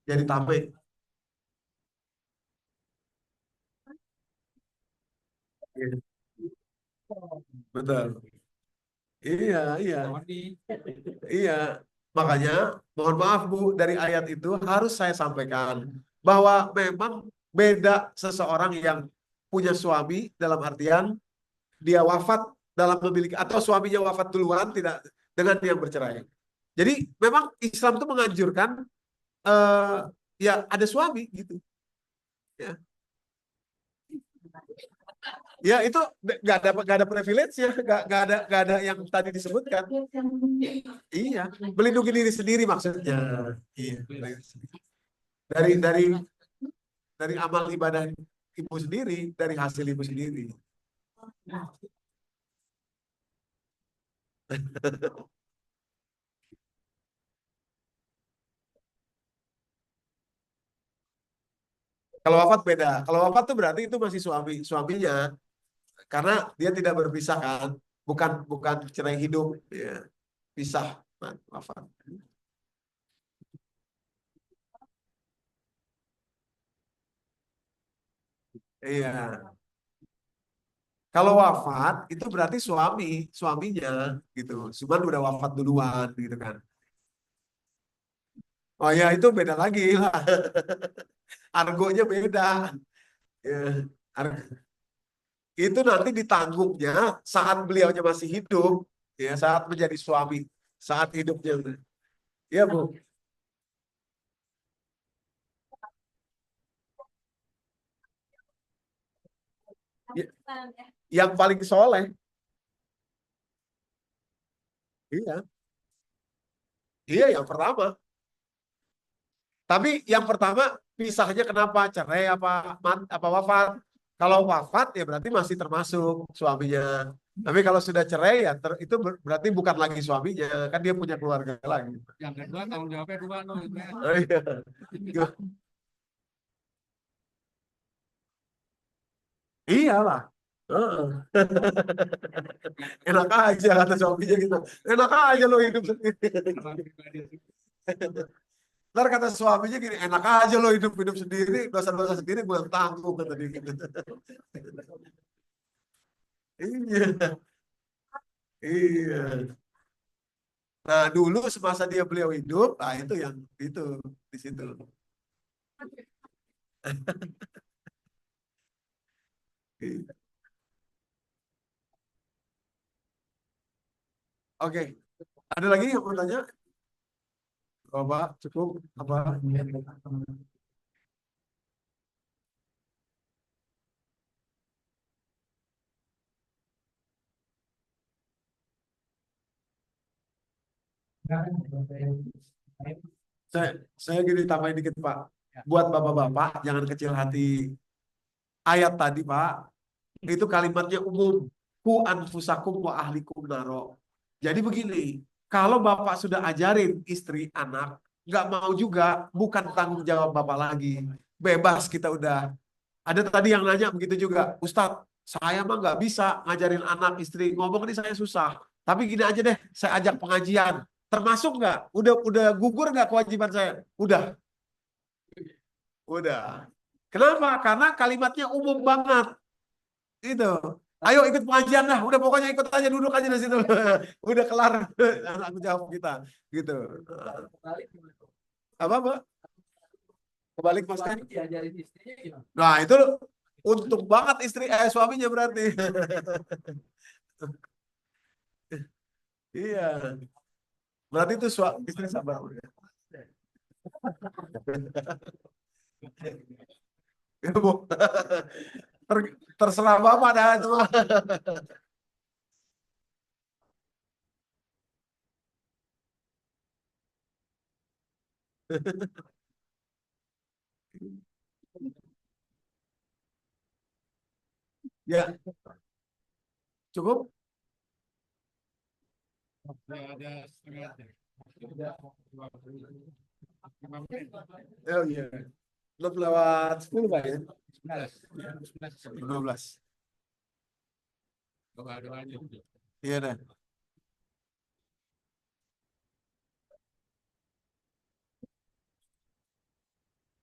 Jadi tameng. Iya, betul. Iya, iya. Iya. Makanya mohon maaf Bu, dari ayat itu harus saya sampaikan bahwa memang beda seseorang yang punya suami dalam artian dia wafat dalam memiliki atau suaminya wafat duluan tidak dengan yang bercerai. Jadi memang Islam itu menganjurkan eh, ya ada suami gitu. Ya, ya itu nggak ada privilege-nya, nggak ada yang tadi disebutkan. Iya, melindungi diri sendiri maksudnya. Iya, dari amal ibadah ibu sendiri, dari hasil ibu sendiri. Kalau wafat beda. Kalau wafat tuh berarti itu masih suaminya, karena dia tidak berpisah kan, bukan bukan cerai hidup, ya. Pisah, wafat. Iya. Kalau wafat itu berarti suaminya gitu. Cuman udah wafat duluan gitu kan. Oh ya itu beda lagi lah. Argonya beda. Ya. Itu nanti ditanggungnya saat beliaunya masih hidup, ya saat menjadi suami, saat hidupnya. Ya Bu, Ya, yang paling soleh, iya, iya yang pertama. Tapi yang pertama pisahnya kenapa? Cerai apa wafat? Kalau wafat ya berarti masih termasuk suaminya. Tapi kalau sudah cerai ya itu berarti bukan lagi suaminya, kan dia punya keluarga lagi. Yang kedua tanggung jawabnya dua no. Oh, iya. Iyalah. Heeh. Enak aja kata suaminya gitu. Enak aja lo hidup sendiri. Ntar kata suaminya gini, enak aja lo hidup sendiri, dosa-dosa sendiri gue yang tanggung kata dia gitu. Iya, iya. Nah dulu semasa beliau hidup, nah itu yang itu di situ. Iya. Oke, ada lagi yang mau tanya? Bapak cukup apa? Saya gini tambahin dikit Pak. Buat bapak-bapak jangan kecil hati. Ayat tadi Pak, itu kalimatnya umum. Ku anfusakum wa ahlikum naro. Jadi begini, kalau bapak sudah ajarin istri, anak, nggak mau juga, bukan tanggung jawab bapak lagi. Bebas kita udah. Ada tadi yang nanya begitu juga, Ustadz, saya mah nggak bisa ngajarin anak istri ngomong ini saya susah. Tapi gini aja deh, saya ajak pengajian. Termasuk nggak? Udah gugur nggak kewajiban saya? Udah. Kenapa? Karena kalimatnya umum banget. Itu. Ayo ikut pengajian dah. Udah pokoknya ikut aja, duduk aja di situ. Udah kelar tanggung jawab kita. Gitu. Apa, Pak? Kebalik Mas kan? Diajarin istrinya gimana? Nah, itu untung banget suaminya berarti. Iya. Berarti itu istri sabar. Ibu. Terserah Bapak dah itu. Ya, cukup? Ada setengah jam. Oh iya. Belum lewat 10 Pak ya? 12. Iya dah.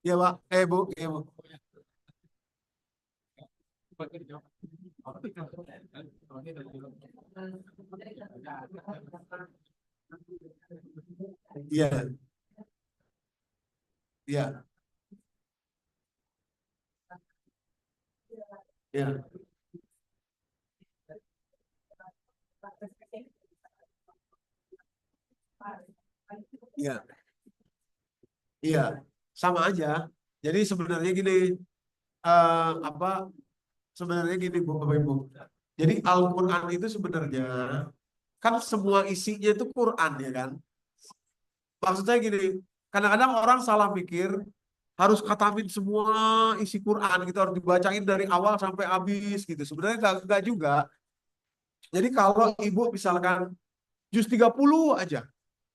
Iya Pak. Bu. Iya Bu. Iya. Iya. Iya. Iya. Iya. Sama aja. Jadi sebenarnya gini, apa sebenarnya gini Bu, Bapak Ibu. Jadi Al-Quran itu sebenarnya kan semua isinya itu Quran ya kan. Maksud saya gini, kadang-kadang orang salah mikir harus khatamin semua isi Quran gitu, harus dibacain dari awal sampai habis gitu. Sebenarnya enggak juga. Jadi kalau ibu misalkan juz 30 aja,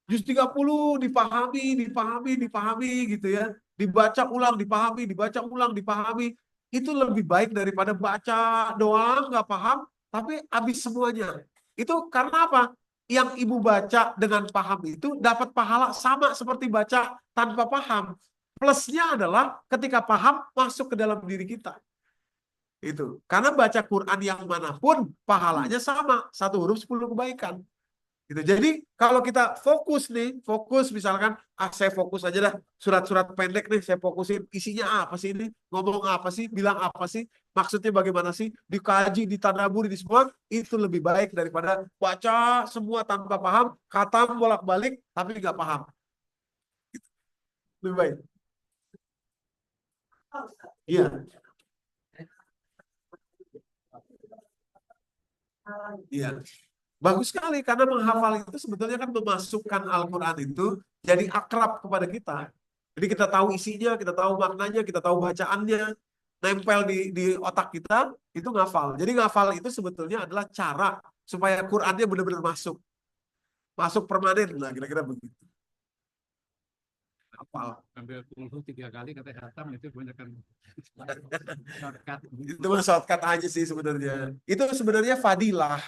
juz 30 dipahami, dipahami, dipahami gitu ya. Dibaca ulang, dipahami, dibaca ulang, dipahami. Itu lebih baik daripada baca doang, nggak paham, tapi habis semuanya. Itu karena apa? Yang ibu baca dengan paham itu dapat pahala sama seperti baca tanpa paham. Plusnya adalah ketika paham masuk ke dalam diri kita. Itu. Karena baca Quran yang manapun pahalanya sama. Satu huruf 10 kebaikan. Gitu. Jadi kalau kita fokus nih, fokus misalkan, saya fokus aja dah surat-surat pendek nih, saya fokusin isinya apa sih ini, ngomong apa sih, bilang apa sih, maksudnya bagaimana sih, dikaji, ditadaburi, di semua, itu lebih baik daripada baca semua tanpa paham, khatam bolak-balik, tapi nggak paham. Lebih baik. Iya. Iya. Bagus sekali karena menghafal itu sebetulnya kan memasukkan Al-Quran itu jadi akrab kepada kita. Jadi kita tahu isinya, kita tahu maknanya, kita tahu bacaannya, nempel di otak kita, itu ngafal. Jadi ngafal itu sebetulnya adalah cara supaya Qurannya benar-benar masuk. Masuk permanen lah, kira-kira begitu. Hafal. Ambil 3 kali kata khatam itu banyak kan shortcut. Itu mah shortcut aja sih sebenarnya. Itu sebenarnya fadilah.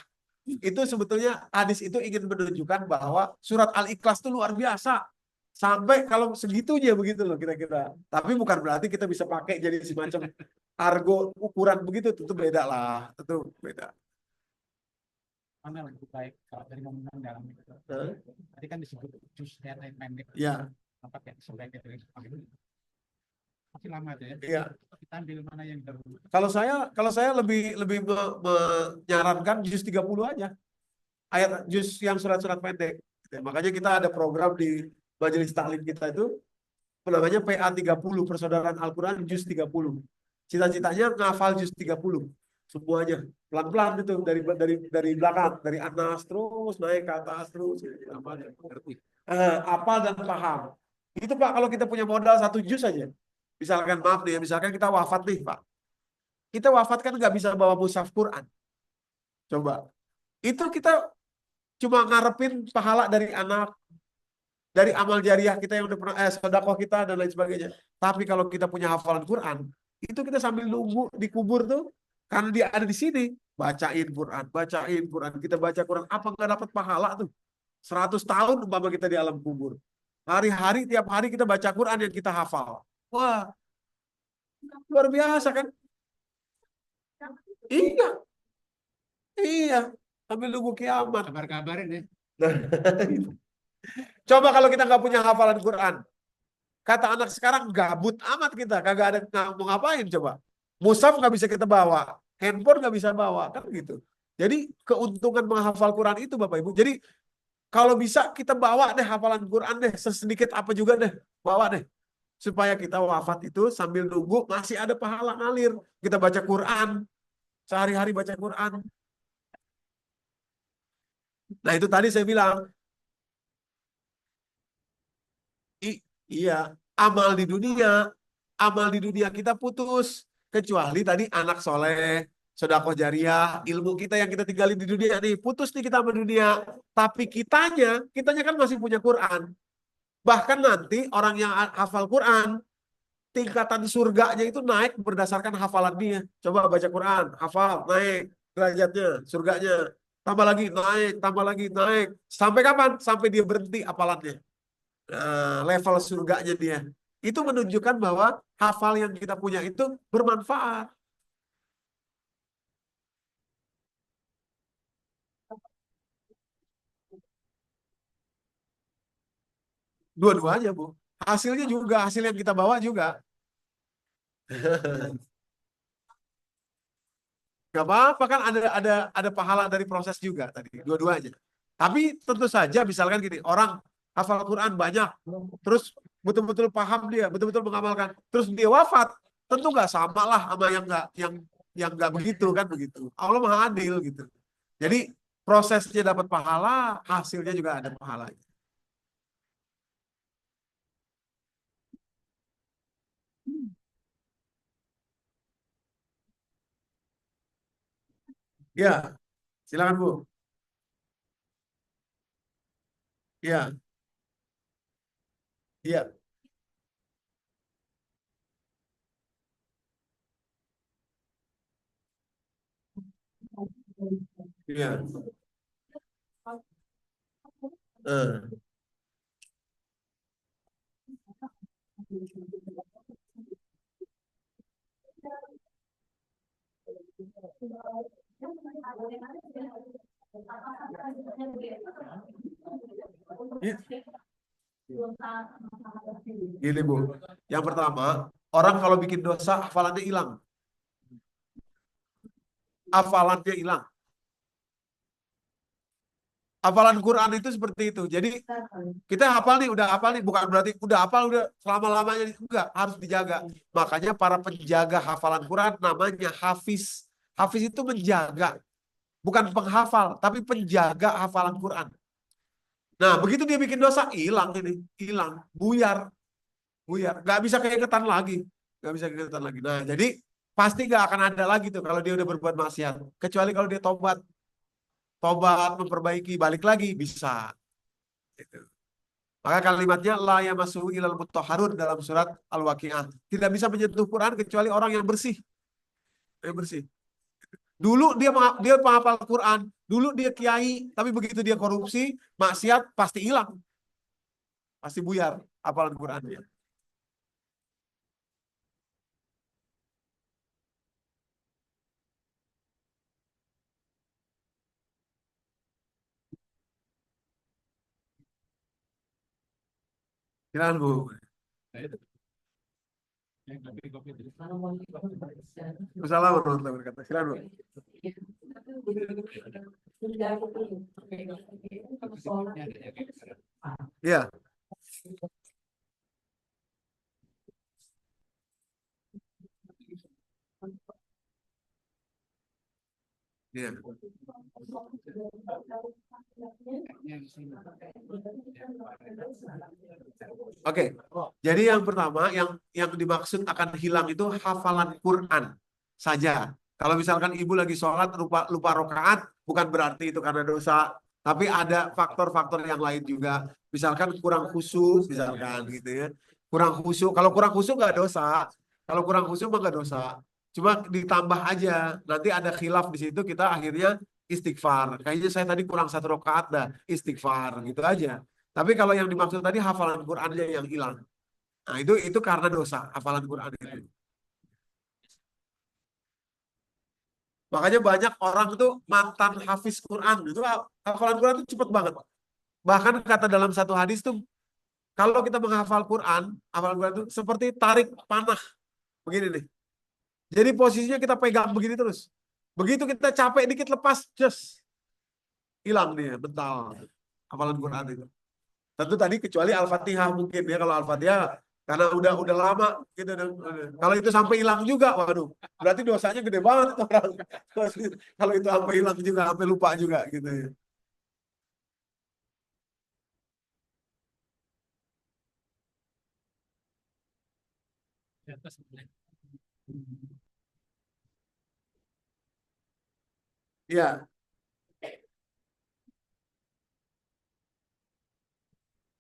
Itu sebetulnya hadis itu ingin menunjukkan bahwa surat Al-Ikhlas itu luar biasa. Sampai kalau segitunya begitu loh kira-kira. Tapi bukan berarti kita bisa pakai jadi semacam argo ukuran begitu. Tentu beda lah. Tentu beda. Mana lebih baik kalau dari ngomong dalam itu? Tadi kan disebut juz pendek. Ya. Apa kayak sebaiknya dari masih lama tuh ya. Iya. Kita ambil mana yang dahulu. Kalau saya lebih menyarankan juz 30 aja. Ayat juz yang surat-surat pendek. Makanya kita ada program di majelis taklim kita itu namanya PA 30, Persaudaraan Al-Quran Juz 30. Cita-citanya ngafal Juz 30 semuanya. Pelan-pelan itu dari belakang, dari atas terus naik ke atas terus. Hafal dan paham. Itu Pak, kalau kita punya modal 1 juz saja. Misalkan maaf nih, misalkan kita wafat nih Pak. Kita wafat kan nggak bisa bawa mushaf Quran. Coba. Itu kita cuma ngarepin pahala dari anak, dari amal jariah kita yang udah pernah, sedekah kita dan lain sebagainya. Tapi kalau kita punya hafalan Quran, itu kita sambil nunggu dikubur tuh, karena dia ada di sini, bacain Quran, kita baca Quran, apa nggak dapat pahala tuh? 100 tahun umpama kita di alam kubur. Hari-hari, tiap hari kita baca Quran yang kita hafal. Wah, luar biasa kan? Iya, iya. Sambil nunggu kiamat. Kabar-kabarin ya. Coba kalau kita nggak punya hafalan Quran. Kata anak sekarang gabut amat kita. Kagak ada mau ngapain coba. Mushaf nggak bisa kita bawa. Handphone nggak bisa bawa. Kan gitu. Jadi keuntungan menghafal Quran itu Bapak Ibu. Jadi kalau bisa kita bawa deh hafalan Quran deh. Sesedikit apa juga deh. Bawa deh. Supaya kita wafat itu sambil nunggu masih ada pahala ngalir. Kita baca Quran. Sehari-hari baca Quran. Nah itu tadi saya bilang. Iya, amal di dunia kita putus. Kecuali tadi anak soleh, sedekah jariah, ilmu kita yang kita tinggalin di dunia nih, putus nih kita sama dunia. Tapi kitanya kan masih punya Quran. Bahkan nanti orang yang hafal Quran, tingkatan surganya itu naik berdasarkan hafalan dia. Coba baca Quran, hafal, naik derajatnya, surganya. Tambah lagi, naik, tambah lagi, naik. Sampai kapan? Sampai dia berhenti hafalannya. Level surganya dia. Itu menunjukkan bahwa hafal yang kita punya itu bermanfaat. Dua-duanya, Bu. Hasilnya juga, hasil yang kita bawa juga. Gak apa-apa kan ada pahala dari proses juga tadi, dua-duanya. Tapi tentu saja misalkan gini, orang hafal Quran banyak, terus betul-betul paham dia, betul-betul mengamalkan, terus dia wafat, tentu nggak sama lah sama yang nggak begitu kan begitu. Allah Maha Adil gitu. Jadi prosesnya dapat pahala, hasilnya juga ada pahalanya. Ya, silakan Bu. Ya, ya, ya. Eh, Gini Bu, yang pertama, orang kalau bikin dosa hafalannya hilang. Hafalannya hilang. Hafalan Quran itu seperti itu. Jadi kita hafal nih, udah hafal nih, bukan berarti udah hafal udah selama-lamanya, enggak, harus dijaga. Makanya para penjaga hafalan Quran namanya hafiz. Hafiz itu menjaga, bukan penghafal, tapi penjaga hafalan Quran. Nah, begitu dia bikin dosa, hilang ini, hilang, buyar, buyar, nggak bisa keingetan lagi, nggak bisa keingetan lagi. Nah, jadi pasti nggak akan ada lagi tuh kalau dia udah berbuat maksiat, kecuali kalau dia tobat, tobat memperbaiki, balik lagi bisa. Gitu. Maka kalimatnya la yamassuhu ilal mutahharun dalam surat Al-Waqiah. Tidak bisa menyentuh Quran kecuali orang yang bersih. Yang bersih. Dulu dia penghafal Quran, dulu dia kiai, tapi begitu dia korupsi, maksiat pasti hilang. Pasti buyar hafalan Quran dia. Silakan Bu. Assalamualaikum warahmatullahi wabarakatuh. Silakan Bu. Ya. Ya. Oke, jadi yang pertama yang dimaksud akan hilang itu hafalan Quran saja. Kalau misalkan ibu lagi sholat lupa lupa rokaat, bukan berarti itu karena dosa, tapi ada faktor-faktor yang lain juga. Misalkan kurang khusyuk, misalkan gitu ya. Kurang khusyuk. Kalau kurang khusyuk nggak dosa. Kalau kurang khusyuk mah nggak dosa. Cuma ditambah aja. Nanti ada khilaf di situ kita akhirnya istighfar. Kayaknya saya tadi kurang satu rokaat dah, istighfar gitu aja. Tapi kalau yang dimaksud tadi hafalan Qurannya yang hilang. Nah, itu karena dosa hafalan Quran itu. Makanya banyak orang itu mantan hafiz Quran itu hafalan Quran itu cepet banget. Bahkan kata dalam satu hadis tuh kalau kita menghafal Quran, hafalan Quran itu seperti tarik panah begini nih. Jadi posisinya kita pegang begini terus. Begitu kita capek dikit lepas, just hilang dia, mental hafalan Quran itu. Tentu tadi kecuali Al-Fatihah mungkin ya kalau Al-Fatihah karena udah lama gitu. Kalau itu sampai hilang juga, waduh, berarti dosanya gede banget orang. Kalau itu sampai hilang juga, sampai lupa juga gitu ya. Iya,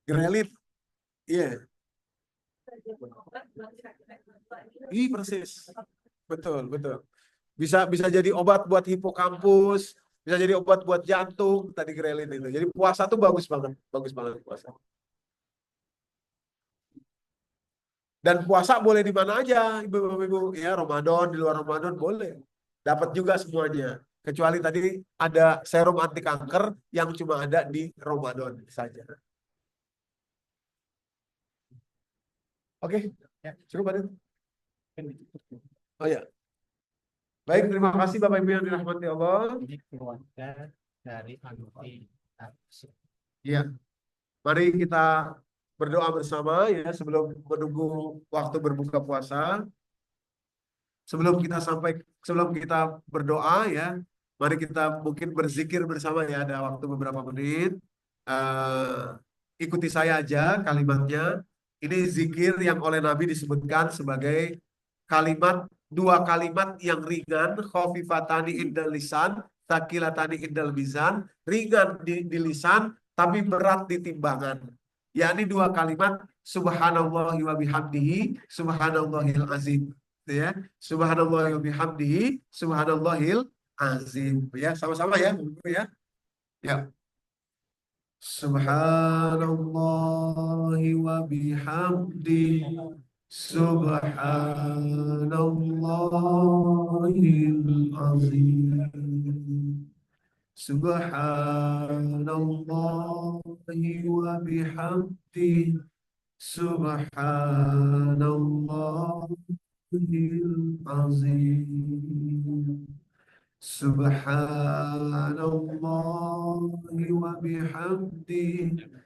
grelit. Iya, iya persis. Betul, betul. Bisa bisa jadi obat buat hipokampus, bisa jadi obat buat jantung tadi grelin itu. Jadi puasa tuh bagus banget puasa. Dan puasa boleh di mana aja, ibu-ibu. Ya, Ramadan, di luar Ramadan boleh. Dapat juga semuanya. Kecuali tadi ada serum anti kanker yang cuma ada di Ramadan saja. Oke, ya, cukup ada. Oh ya, baik, terima kasih Bapak Ibu yang dirahmati Allah. Ini keluarga dari anti. Iya, mari kita berdoa bersama ya sebelum menunggu waktu berbuka puasa. Sebelum kita berdoa ya, mari kita mungkin berzikir bersama ya. Ada waktu beberapa menit. Ikuti saya aja kalimatnya. Ini zikir yang oleh Nabi disebutkan sebagai kalimat dua kalimat yang ringan, khafifatani indal lisan, takilatani indal mizan, ringan di lisan tapi berat di timbangan. Yakni dua kalimat subhanallahi wa bihamdihi subhanallahil azim. Gitu ya. Subhanallah wa bihamdihi subhanallahil azim. Ya, sama-sama ya, ya. Ya. Subhanallah wa bihamdihi subhanallahil azim. Subhanallah wa bihamdihi subhanallahil azim. Subhanallah wa bihamdihi subhanallahil azim.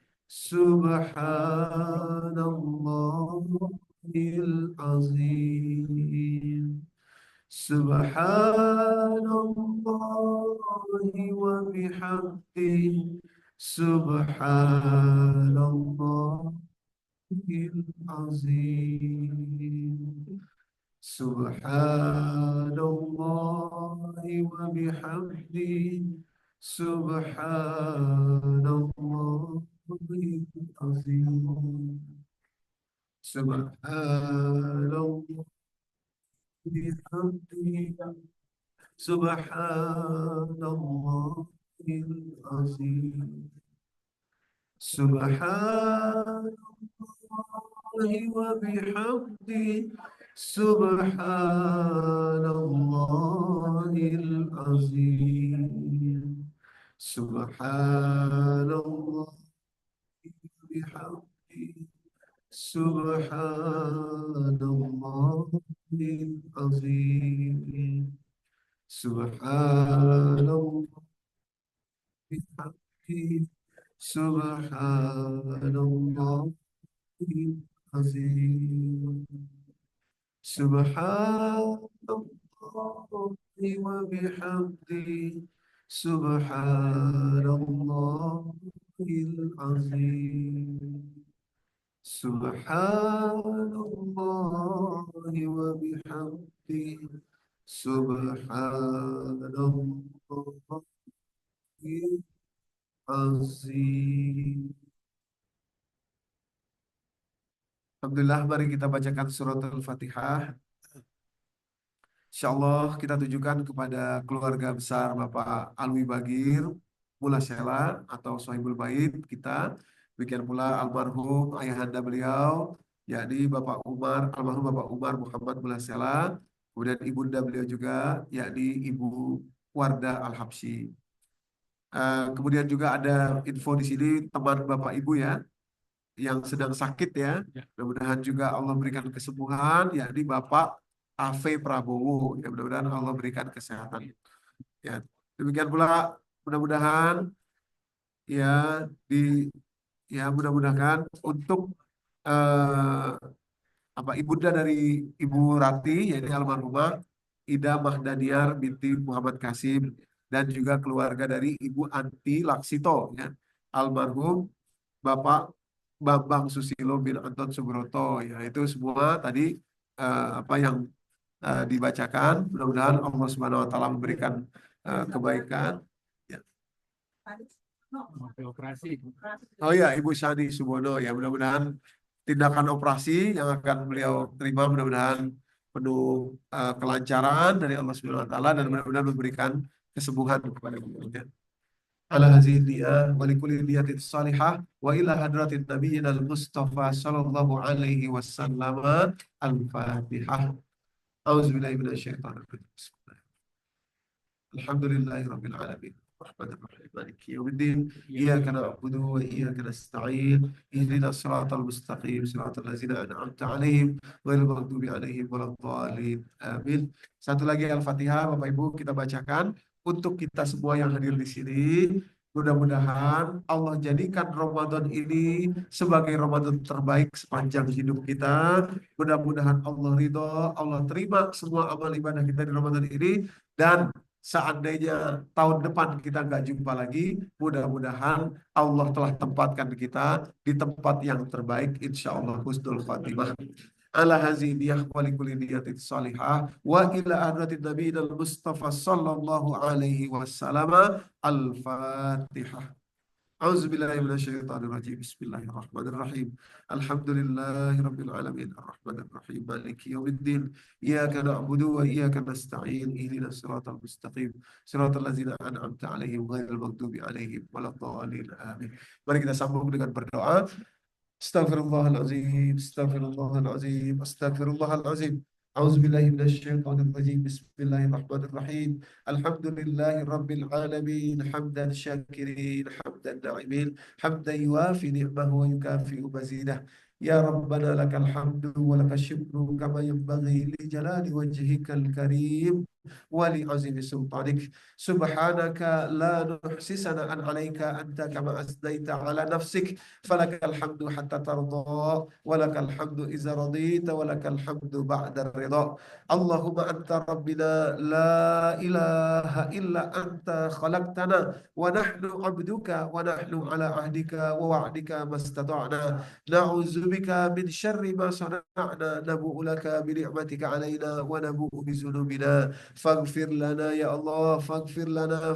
Subhanallah wa bihamdihi subhanallahil azim. Subhanallah wa bihamdihi subhanallahil azim. Subhanallah bihamdihi subhanallahil azim. Subhanallah wa bihamdihi subhanallahil azim. Subhanallah bihamdihi subhanallahil azim. Subhanallah bihamdihi subhanallahil azim. Subhanallah وبحمده سبحان الله العظيم سبحان الله وبحمده سبحان الله العظيم. Alhamdulillah, mari kita bacakan surat Al-Fatihah. Insyaallah kita tujukan kepada keluarga besar Bapak Alwi Bagir Mulasela atau Sohibul Bait kita. Demikian pula almarhum ayahanda beliau, yakni almarhum Bapak Umar Muhammad Mulasela. Kemudian ibunda beliau juga, yakni Ibu Wardah Al-Habsyi. Kemudian juga ada info di sini teman Bapak Ibu ya, yang sedang sakit ya. Mudah-mudahan juga Allah berikan kesembuhan, yakni Bapak AV Prabowo. Ya, mudah-mudahan Allah berikan kesehatan. Ya, demikian pula mudah-mudahan ya mudah-mudahan untuk ibunda dari Ibu Rati, yaitu almarhumah Ida Mahdaniar binti Muhammad Kasim, dan juga keluarga dari Ibu Anti Laksito, ya, almarhum Bapak Bambang Susilo bin Anton Subroto, ya, itu semua tadi yang dibacakan. Mudah-mudahan Allah Subhanahu Wa Taala memberikan kebaikan. Ya. Oh ya, Ibu Sani Subono, ya, mudah-mudahan tindakan operasi yang akan beliau terima mudah-mudahan penuh kelancaran dari Allah Subhanahu Wa Taala dan mudah-mudahan memberikan kesembuhan kepada beliau. Ala hadhihi niyah wa likulli niyatin salihah wa ila hadratin nabiyyin al-Mustafa sallallahu alaihi wasallam. Al-Fatihah. A'udzubillahi minasyaitonir rajim. Alhamdulillahirabbil alamin. Rahmanir-Rahim. Maliki yaumiddin. Iyyaka na'budu wa iyyaka nasta'in. Ihdinas siratal mustaqim, siratal ladzina an'amta 'alaihim ghairil maghdubi 'alaihim waladdallin. Amin. Satu lagi Al-Fatihah, Bapak Ibu, kita bacakan untuk kita semua yang hadir di sini. Mudah-mudahan Allah jadikan Ramadan ini sebagai Ramadan terbaik sepanjang hidup kita. Mudah-mudahan Allah ridho, Allah terima semua amal ibadah kita di Ramadan ini. Dan seandainya tahun depan kita nggak jumpa lagi, mudah-mudahan Allah telah tempatkan kita di tempat yang terbaik, insya Allah husnul khatimah. Ala hazihi niyah wa likulli niyatin salihah wa ila hadratin nabiyil Mustafa sallallahu alaihi wasallam. Al-Fatihah. A'udzubillahi minasyaitonir rajim. Bismillahirrahmanirrahim. Alhamdulillahirabbil alamin. Arrahmanirrahim. Maliki yaumiddin. Iyyaka na'budu wa iyyaka nasta'in. Ihdinas siratal mustaqim, siratal ladzina an'amta 'alaihim ghairil maghdubi 'alaihim waladdallin. Amin. Mari kita sambung dengan berdoa. Astaghfirullahalazim, astaghfirullahalazim, astaghfirullahalazim. A'udzubillahi minasyaitonir rajim. Bismillahirrahmanirrahim. Alhamdulillahi rabbil alamin, hamdan syakirin, hamdan na'imin, hamdan yuafi ni'mahu wa yukafi'u mazidah. Ya Rabbana lakal hamdu wa lakal syukru kama yanbaghi li jalali wajhikal karim wa li azimi sultanik. Subhanaka la nuhsi sana'an 'alaika anta kama asnaita 'ala nafsik. Falakal hamdu hatta tarda wa lakal hamdu iza radita wa lakal hamdu ba'da ridha. Allahumma anta rabbina la ilaha illa anta khalaqtana wa nahnu 'abduka wa nahnu 'ala ahdika wa wa'dika mastata'na. Na'udzu bika min syarri ma sana'na, nabu'u laka bi ni'matika 'alaina wa nabu'u bi dzunubina. Faghfir lana ya Allah, faghfir lana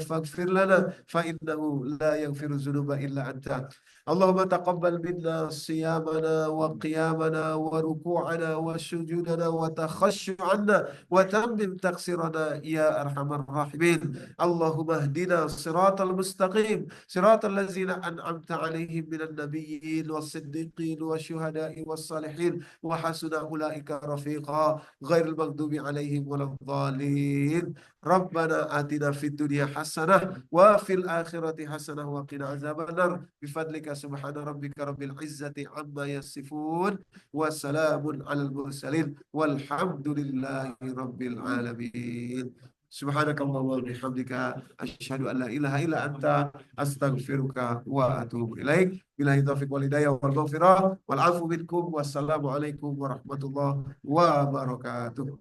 fa innahu la yaghfiru dzunuba illa anta. Allahumma taqabbal minna siyamana wa qiyamana wa ruku'ana wa sujudana wa takhashu'ana wa tammim taqsirana ya arhamar rahimin. Allahumma hdina siratal mustaqim, siratal ladzina an'amta 'alaihim minan nabiyyin was-siddiqin wasyuhada'i was-salihin wa hasuna ulaika rafiqa ghairil maghdubi 'alaihim waladdallin. Rabbana atina fid dunya hasanah wa fil akhirati hasanah wa qina azabannar. Bifadlika subhana rabbika rabbil izzati amma yasifun wa salamun alal mursalin walhamdulillahi rabbil alamin. Subhanakallahumma wa bihamdika asyhadu an la ilaha illa anta astaghfiruka wa atubu ilaik. Billahi taufiq wal hidayah wal maghfirah wal afu minkum. Wassalamu alaikum warahmatullahi wabarakatuh.